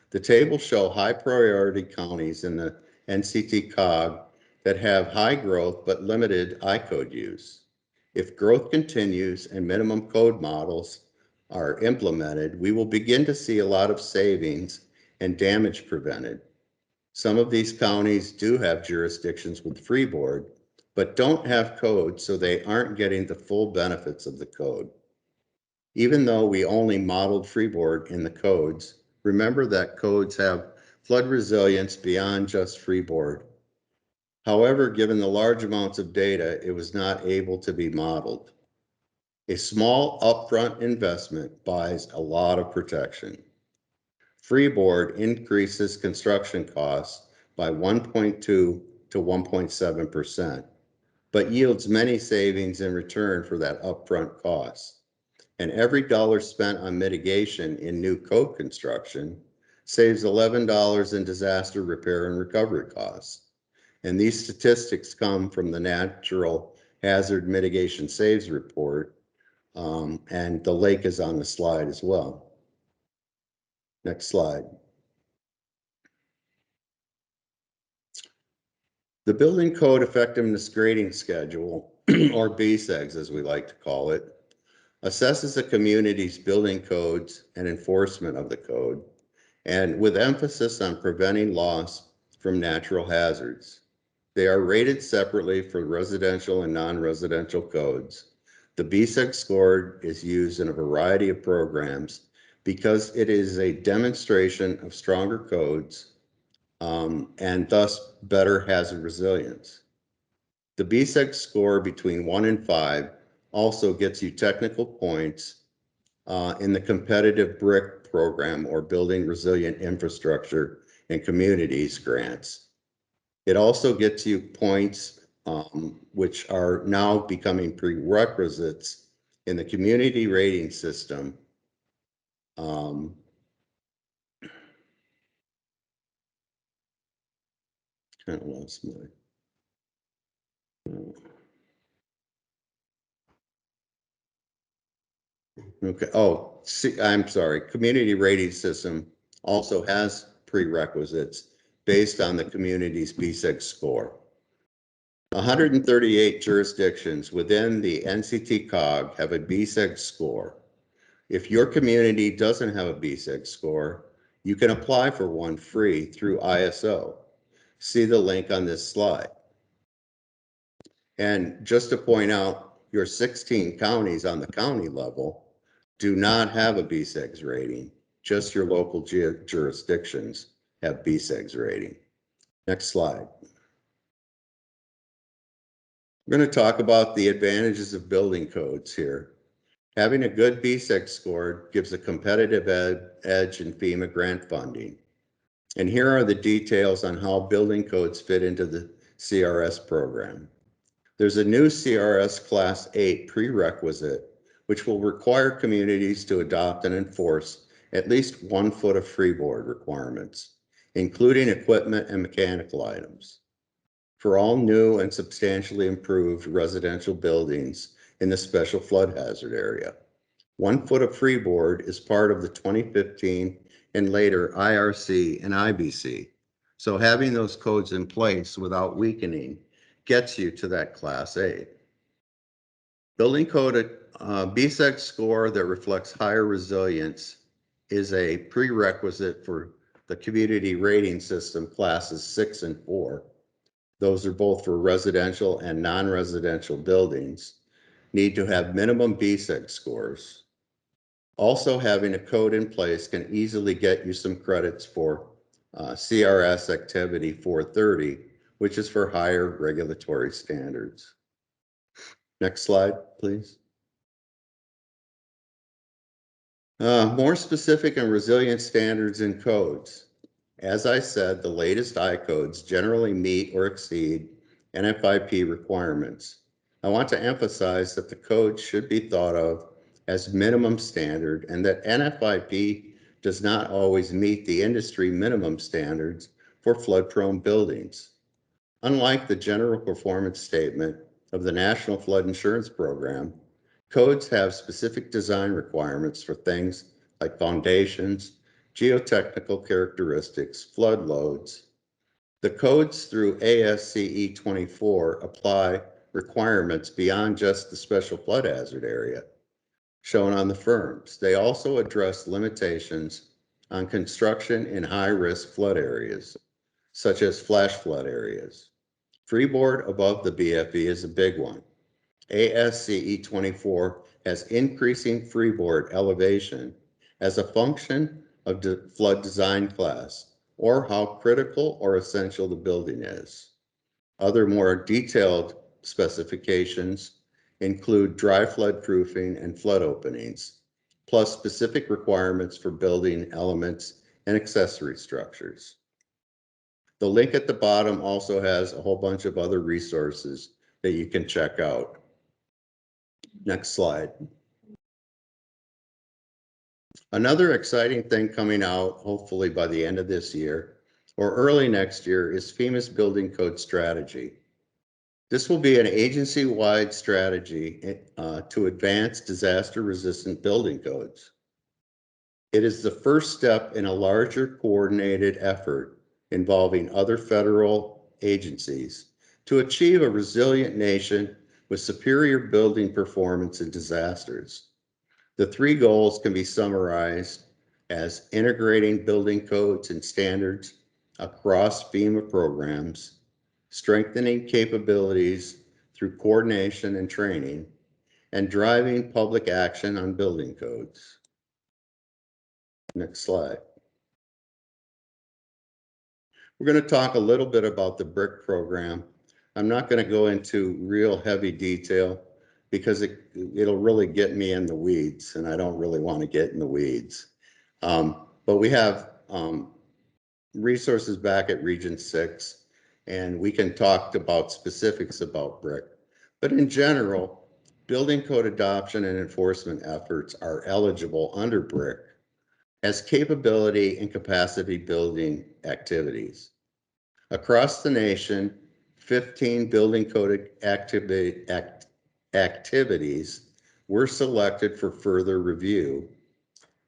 The tables show high priority counties in the NCT COG that have high growth but limited I-code use. If growth continues and minimum code models are implemented, we will begin to see a lot of savings and damage prevented. Some of these counties do have jurisdictions with freeboard, but don't have code, so they aren't getting the full benefits of the code. Even though we only modeled freeboard in the codes, remember that codes have flood resilience beyond just freeboard. However, given the large amounts of data, it was not able to be modeled. A small upfront investment buys a lot of protection. Freeboard increases construction costs by 1.2 to 1.7%, but yields many savings in return for that upfront cost. And every dollar spent on mitigation in new code construction saves $11 in disaster repair and recovery costs. And these statistics come from the Natural Hazard Mitigation Saves Report, and the lake is on the slide as well. Next slide. The Building Code Effectiveness Grading Schedule, or BSEGS as we like to call it, assesses a community's building codes and enforcement of the code, and with emphasis on preventing loss from natural hazards. They are rated separately for residential and non-residential codes. The BSEG score is used in a variety of programs because it is a demonstration of stronger codes and thus better hazard resilience. The BSEG score between 1 and 5 also gets you technical points in the competitive BRIC program, or Building Resilient Infrastructure and Communities grants. It also gets you points which are now becoming prerequisites in the community rating system. Kind of lost my. Okay. Oh, see, I'm sorry. Community rating system also has prerequisites based on the community's BSEG score. 138 jurisdictions within the NCT COG have a BSEG score. If your community doesn't have a BSEG score, you can apply for one free through ISO. See the link on this slide. And just to point out, your 16 counties on the county level do not have a BSEGS rating. Just your local jurisdictions have BSEGS rating. Next slide. We're going to talk about the advantages of building codes here. Having a good BSEG score gives a competitive edge in FEMA grant funding. And here are the details on how building codes fit into the CRS program. There's a new CRS Class 8 prerequisite, which will require communities to adopt and enforce at least 1 foot of freeboard requirements, including equipment and mechanical items, for all new and substantially improved residential buildings in the special flood hazard area. 1 foot of freeboard is part of the 2015 and later IRC and IBC. So having those codes in place without weakening gets you to that Class 8. Building code BSEG score that reflects higher resilience is a prerequisite for the community rating system classes 6 and 4. Those are both for residential and non-residential buildings. need to have minimum BSEG scores. Also, having a code in place can easily get you some credits for CRS activity 430, which is for higher regulatory standards. Next slide, please. More specific and resilient standards and codes. As I said, the latest I-codes generally meet or exceed Nfip requirements. I want to emphasize that the code should be thought of as minimum standard and that Nfip does not always meet the industry minimum standards for flood-prone buildings. Unlike the general performance statement of the National Flood Insurance Program, codes have specific design requirements for things like foundations, geotechnical characteristics, flood loads. The codes through ASCE 24 apply requirements beyond just the special flood hazard area shown on the firms. They also address limitations on construction in high-risk flood areas, such as flash flood areas. Freeboard above the BFE is a big one. ASCE 24 has increasing freeboard elevation as a function of the flood design class or how critical or essential the building is. Other more detailed specifications include dry flood proofing and flood openings, plus specific requirements for building elements and accessory structures. The link at the bottom also has a whole bunch of other resources that you can check out. Next slide. Another exciting thing coming out, hopefully by the end of this year or early next year, is FEMA's building code strategy. This will be an agency-wide strategy to advance disaster-resistant building codes. It is the first step in a larger coordinated effort involving other federal agencies to achieve a resilient nation with superior building performance in disasters. The three goals can be summarized as integrating building codes and standards across FEMA programs, strengthening capabilities through coordination and training, and driving public action on building codes. Next slide. We're going to talk a little bit about the BRIC program. I'm not going to go into real heavy detail because it'll really get me in the weeds, and I don't really want to get in the weeds. But we have resources back at Region 6, and we can talk about specifics about BRIC. But in general, building code adoption and enforcement efforts are eligible under BRIC as capability and capacity building activities. Across the nation, 15 building code activities were selected for further review.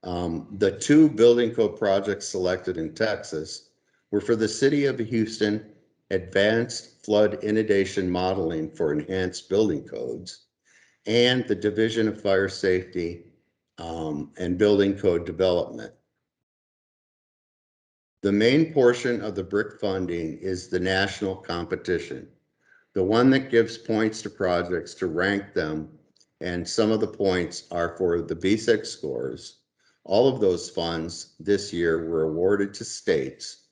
The 2 building code projects selected in Texas were for the City of Houston Advanced Flood Inundation Modeling for Enhanced Building Codes and the Division of Fire Safety and Building Code Development. The main portion of the BRIC funding is the national competition, the one that gives points to projects to rank them, and some of the points are for the BSEG scores. All of those funds this year were awarded to states,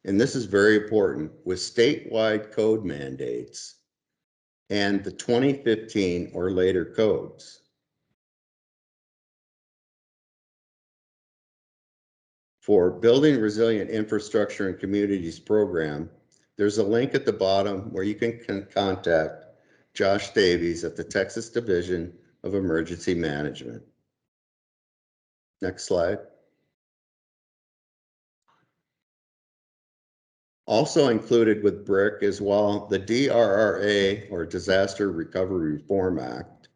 and this is very important, with statewide code mandates and the 2015 or later codes. For Building Resilient Infrastructure and Communities program, there's a link at the bottom where you can contact Josh Davies at the Texas Division of Emergency Management. Next slide. Also included with BRIC is while the DRRA, or Disaster Recovery Reform Act,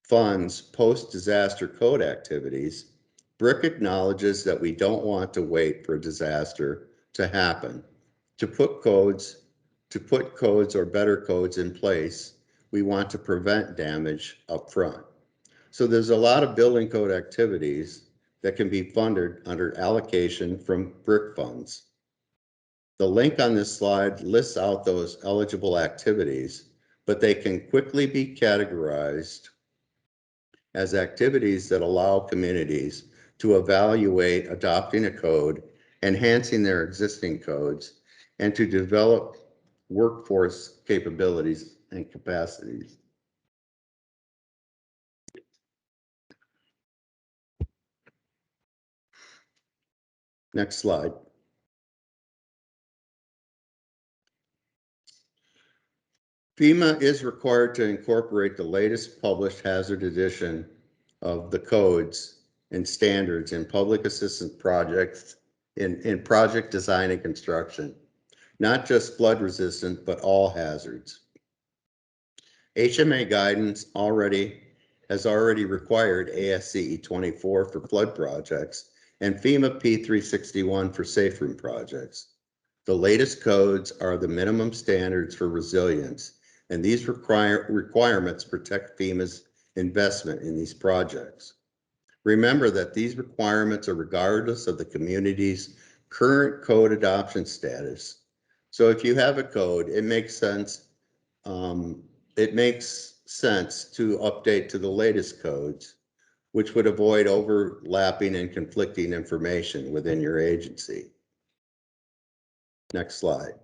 funds post-disaster code activities, BRIC acknowledges that we don't want to wait for a disaster to happen. To put codes or better codes in place, we want to prevent damage up front. So there's a lot of building code activities that can be funded under allocation from BRIC funds. The link on this slide lists out those eligible activities, but they can quickly be categorized as activities that allow communities to evaluate adopting a code, enhancing their existing codes, and to develop workforce capabilities and capacities. Next slide. FEMA is required to incorporate the latest published hazard edition of the codes and standards in public assistance projects in project design and construction, not just flood resistant, but all hazards. HMA guidance has already required ASCE 24 for flood projects and FEMA P361 for safe room projects. The latest codes are the minimum standards for resilience, and these requirements protect FEMA's investment in these projects. Remember that these requirements are regardless of the community's current code adoption status. So if you have a code, it makes sense. It makes sense to update to the latest codes, which would avoid overlapping and conflicting information within your agency. Next slide.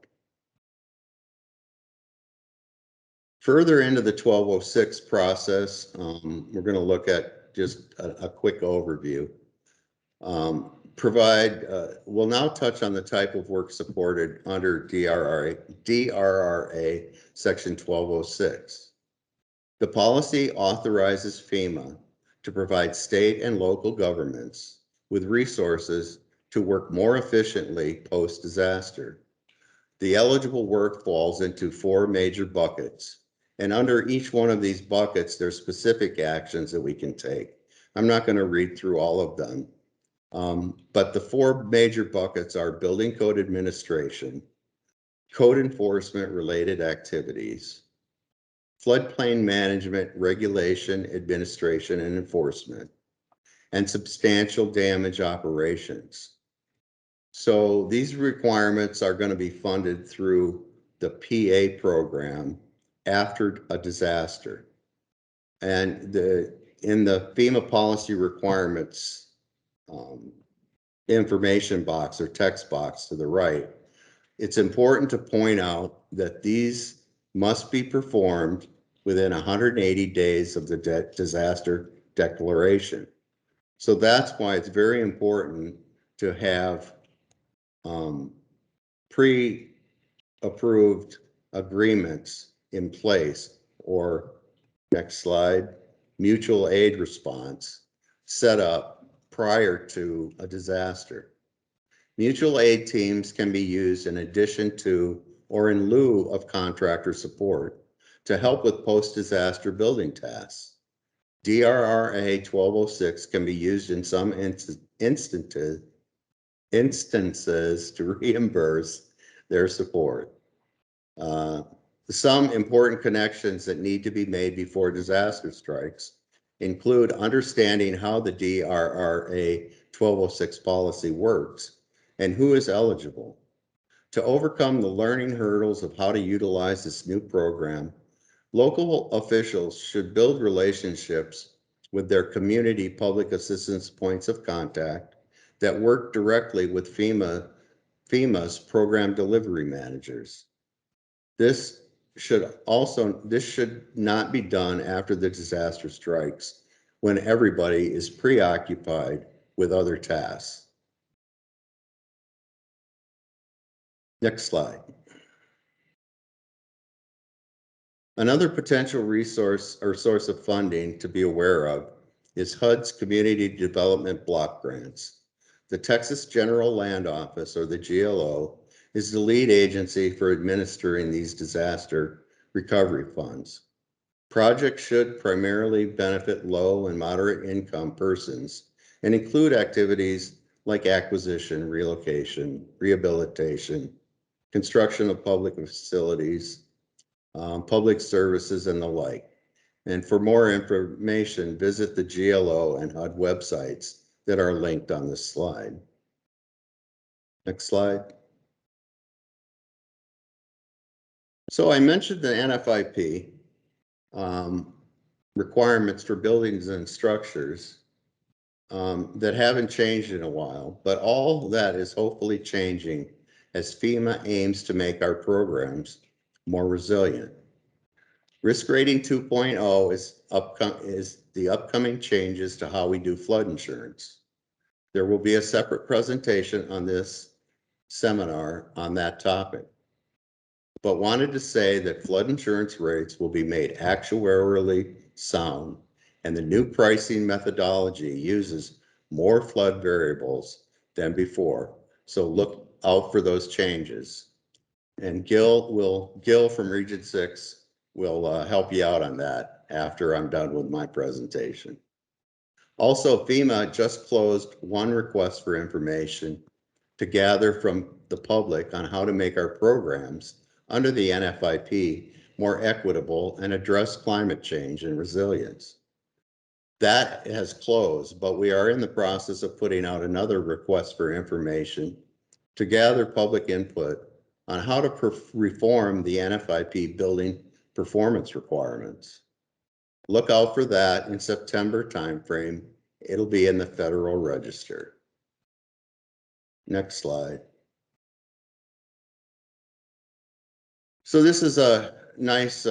Further into the 1206 process, we're going to look at just a quick overview. We'll now touch on the type of work supported under DRRA Section 1206. The policy authorizes FEMA to provide state and local governments with resources to work more efficiently post-disaster. The eligible work falls into 4 major buckets, and under each one of these buckets, there's specific actions that we can take. I'm not going to read through all of them, but the 4 major buckets are building code administration, code enforcement related activities, floodplain management, regulation, administration, and enforcement, and substantial damage operations. So these requirements are going to be funded through the PA program after a disaster. And in the FEMA policy requirements information box or text box to the right, it's important to point out that these must be performed within 180 days of the disaster declaration. So that's why it's very important to have pre-approved agreements in place, or next slide, mutual aid response set up prior to a disaster. Mutual aid teams can be used in addition to or in lieu of contractor support to help with post-disaster building tasks. DRRA 1206 can be used in some instances to reimburse their support. Some important connections that need to be made before disaster strikes include understanding how the DRRA 1206 policy works and who is eligible. To overcome the learning hurdles of how to utilize this new program, local officials should build relationships with their community public assistance points of contact that work directly with FEMA's program delivery managers. This should not be done after the disaster strikes when everybody is preoccupied with other tasks. Next slide. Another potential resource or source of funding to be aware of is HUD's Community Development Block Grants. The Texas General Land Office, or the GLO, is the lead agency for administering these disaster recovery funds. Projects should primarily benefit low and moderate income persons and include activities like acquisition, relocation, rehabilitation, construction of public facilities, public services, and the like. And for more information, visit the GLO and HUD websites that are linked on this slide. Next slide. So I mentioned the NFIP requirements for buildings and structures that haven't changed in a while, but all that is hopefully changing as FEMA aims to make our programs more resilient. Risk Rating 2.0 is the upcoming changes to how we do flood insurance. There will be a separate presentation on this seminar on that topic, but wanted to say that flood insurance rates will be made actuarially sound, and the new pricing methodology uses more flood variables than before. So look out for those changes. And Gil from Region 6 will help you out on that after I'm done with my presentation. Also, FEMA just closed one request for information to gather from the public on how to make our programs under the NFIP more equitable and address climate change and resilience. That has closed, but we are in the process of putting out another request for information to gather public input on how to reform the NFIP building performance requirements. Look out for that in September timeframe. It'll be in the Federal Register. Next slide. So this is a nice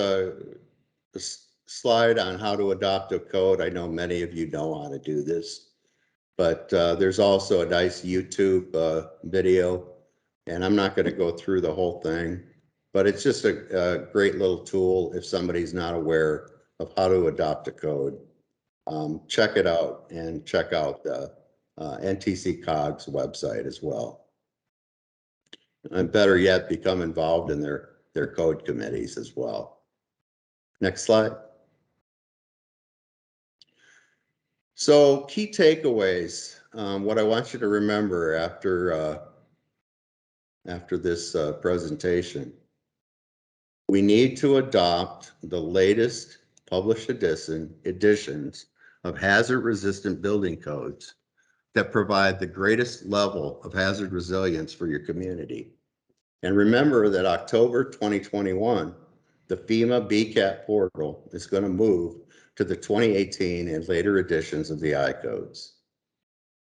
slide on how to adopt a code. I know many of you know how to do this, but there's also a nice YouTube video, and I'm not going to go through the whole thing, but it's just a great little tool if somebody's not aware of how to adopt a code. Check it out and check out the NTC COG's website as well. And better yet, become involved in their code committees as well. Next slide. So key takeaways, what I want you to remember after this presentation. We need to adopt the latest published editions of hazard-resistant building codes that provide the greatest level of hazard resilience for your community. And remember that October 2021, the FEMA BCAP portal is going to move to the 2018 and later editions of the I-codes.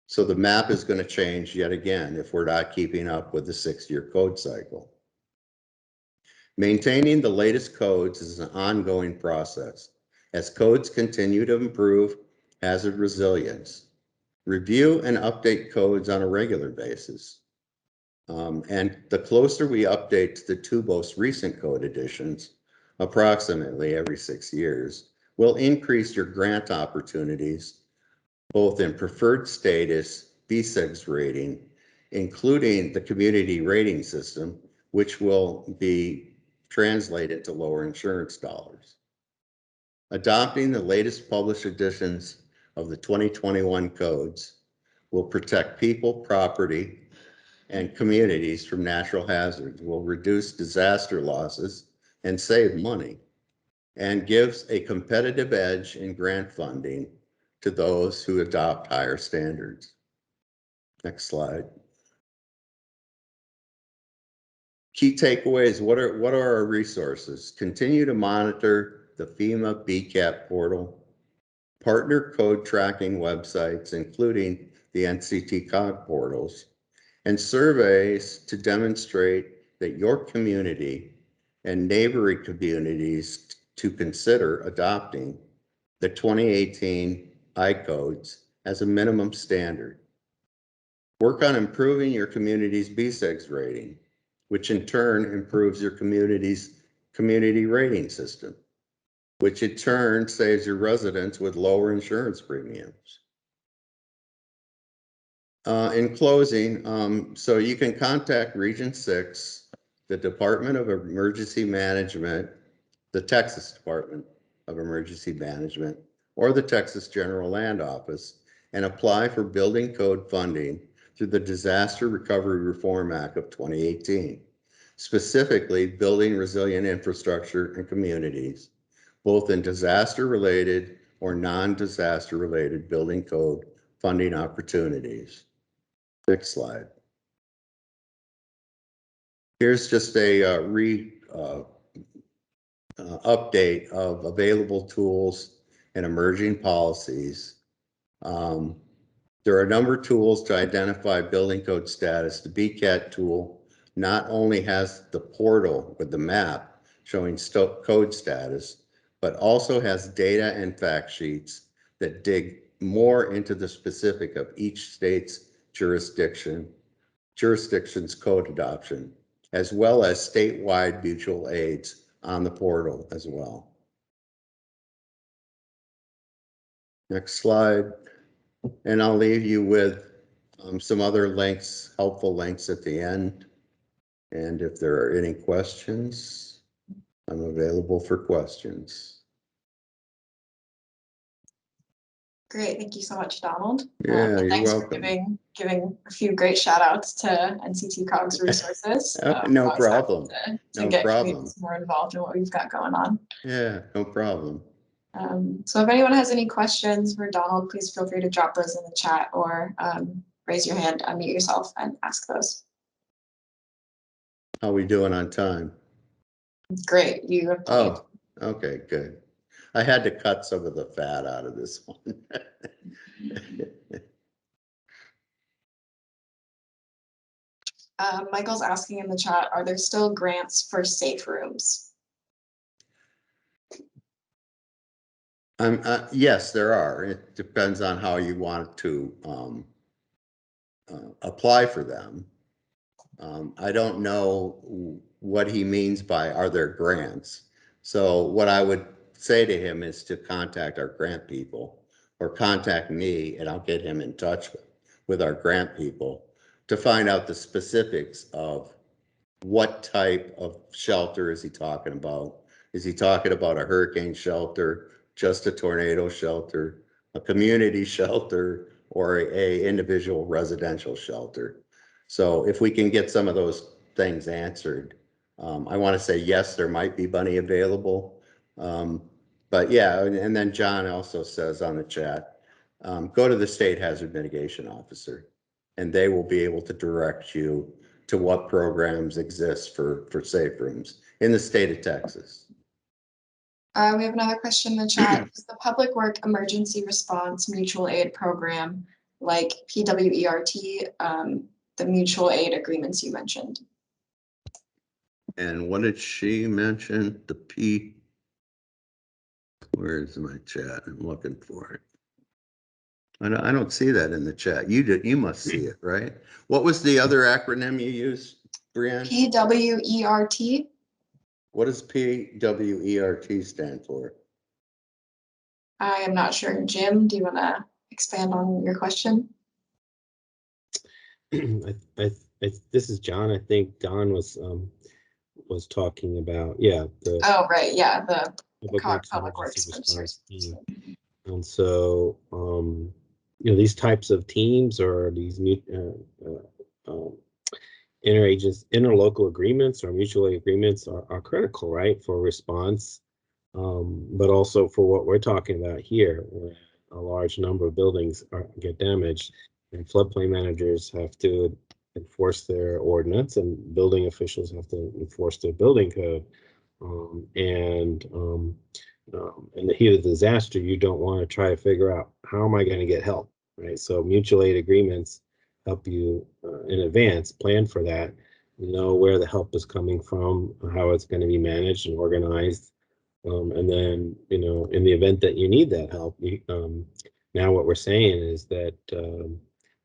So the map is going to change yet again if we're not keeping up with the 6-year code cycle. Maintaining the latest codes is an ongoing process. As codes continue to improve hazard resilience, review and update codes on a regular basis. And the closer we update to the 2 most recent code editions, approximately every 6 years, will increase your grant opportunities, both in preferred status, BSEGS rating, including the community rating system, which will be translated to lower insurance dollars. Adopting the latest published editions of the 2021 codes will protect people, property, and communities from natural hazards, will reduce disaster losses and save money, and gives a competitive edge in grant funding to those who adopt higher standards. Next slide. Key takeaways, what are our resources? Continue to monitor the FEMA BCAP portal, partner code tracking websites, including the NCT COG portals, and surveys to demonstrate that your community and neighboring communities to consider adopting the 2018 I-codes as a minimum standard. Work on improving your community's BSEGS rating, which in turn improves your community's community rating system, which in turn saves your residents with lower insurance premiums. In closing, so you can contact Region 6, the Department of Emergency Management, the Texas Department of Emergency Management, or the Texas General Land Office, and apply for building code funding through the Disaster Recovery Reform Act of 2018, specifically building resilient infrastructure and communities, both in disaster-related or non-disaster-related building code funding opportunities. Next slide. Here's just a update of available tools and emerging policies. There are a number of tools to identify building code status. The BCAT tool not only has the portal with the map showing code status, but also has data and fact sheets that dig more into the specific of each state's jurisdiction's code adoption, as well as statewide mutual aids on the portal as well. Next slide. And I'll leave you with some other links, helpful links at the end. And if there are any questions, I'm available for questions. Great, thank you so much, Donald. Yeah, And you're thanks welcome. for giving a few great shout outs to NCT COGS resources. No Always happy problem. To No get problem. communities more involved in what we've got going on. Yeah, no problem. So if anyone has any questions for Donald, please feel free to drop those in the chat or raise your hand, unmute yourself and ask those. How are we doing on time? Great, you have plenty. Oh, okay, good. I had to cut some of the fat out of this one. Michael's asking in the chat, are there still grants for safe rooms? Yes, there are. It depends on how you want to apply for them. I don't know what he means by are there grants. So what I would say to him is to contact our grant people or contact me and I'll get him in touch with our grant people to find out the specifics of what type of shelter is he talking about? Is he talking about a hurricane shelter, just a tornado shelter, a community shelter, or a individual residential shelter? So if we can get some of those things answered, I want to say, yes, there might be money available. But yeah, and then John also says on the chat, go to the state hazard mitigation officer and they will be able to direct you to what programs exist for safe rooms in the state of Texas. We have another question in the chat. Is the Public Work Emergency Response Mutual Aid Program like PWERT, the mutual aid agreements you mentioned? And what did she mention? The P, where's my chat? I'm looking for it. I don't see that in the chat. You must see it, right? What was the other acronym you used, Brianne? PWERT. What does PWERT stand for? I am not sure. Jim, do you want to expand on your question? This is John. I think Don was talking about, yeah, the Oh, right. Yeah, the Public Works Response team. And so, you know, these types of teams or these interlocal agreements or mutual aid agreements are critical, right, for response, but also for what we're talking about here, where a large number of buildings get damaged, and floodplain managers have to enforce their ordinance, and building officials have to enforce their building code. In the heat of disaster, you don't want to try to figure out how am I going to get help, right? So mutual aid agreements help you in advance plan for that, know where the help is coming from, how it's going to be managed and organized, and then, you know, in the event that you need that help, now what we're saying is that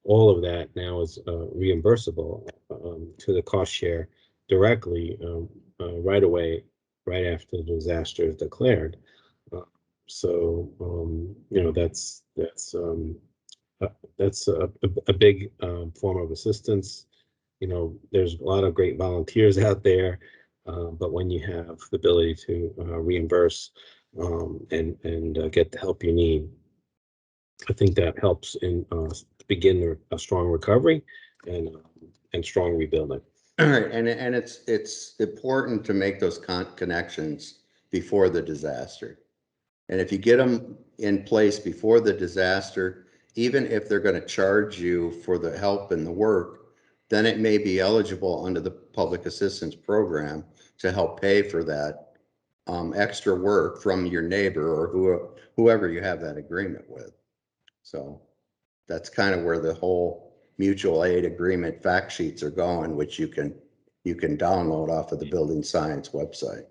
all of that now is reimbursable to the cost share directly right away, right after the disaster is declared. So you know, that's a big form of assistance. You know, there's a lot of great volunteers out there, but when you have the ability to reimburse and get the help you need, I think that helps in begin a strong recovery and strong rebuilding. All right, and it's important to make those connections before the disaster. And if you get them in place before the disaster, even if they're going to charge you for the help and the work, then it may be eligible under the public assistance program to help pay for that extra work from your neighbor or whoever you have that agreement with. So that's kind of where the whole mutual aid agreement fact sheets are going, which you can download off of the building science website.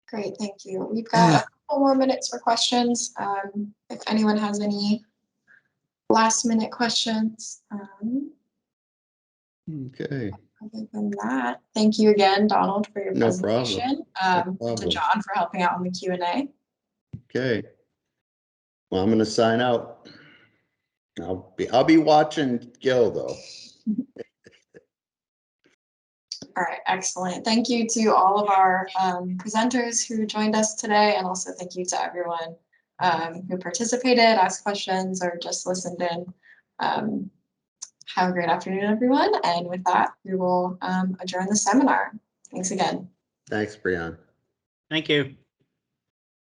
Great, thank you. We've got a couple more minutes for questions. If anyone has any last minute questions. Okay. Other than that, thank you again, Donald, for your No presentation. problem. And to John for helping out on the Q&A. Okay. Well, I'm going to sign out. I'll be watching Gil though. All right, excellent. Thank you to all of our presenters who joined us today, and also thank you to everyone who participated, asked questions, or just listened in. Have a great afternoon, everyone. And with that, we will adjourn the seminar. Thanks again. Thanks, Brianne. Thank you.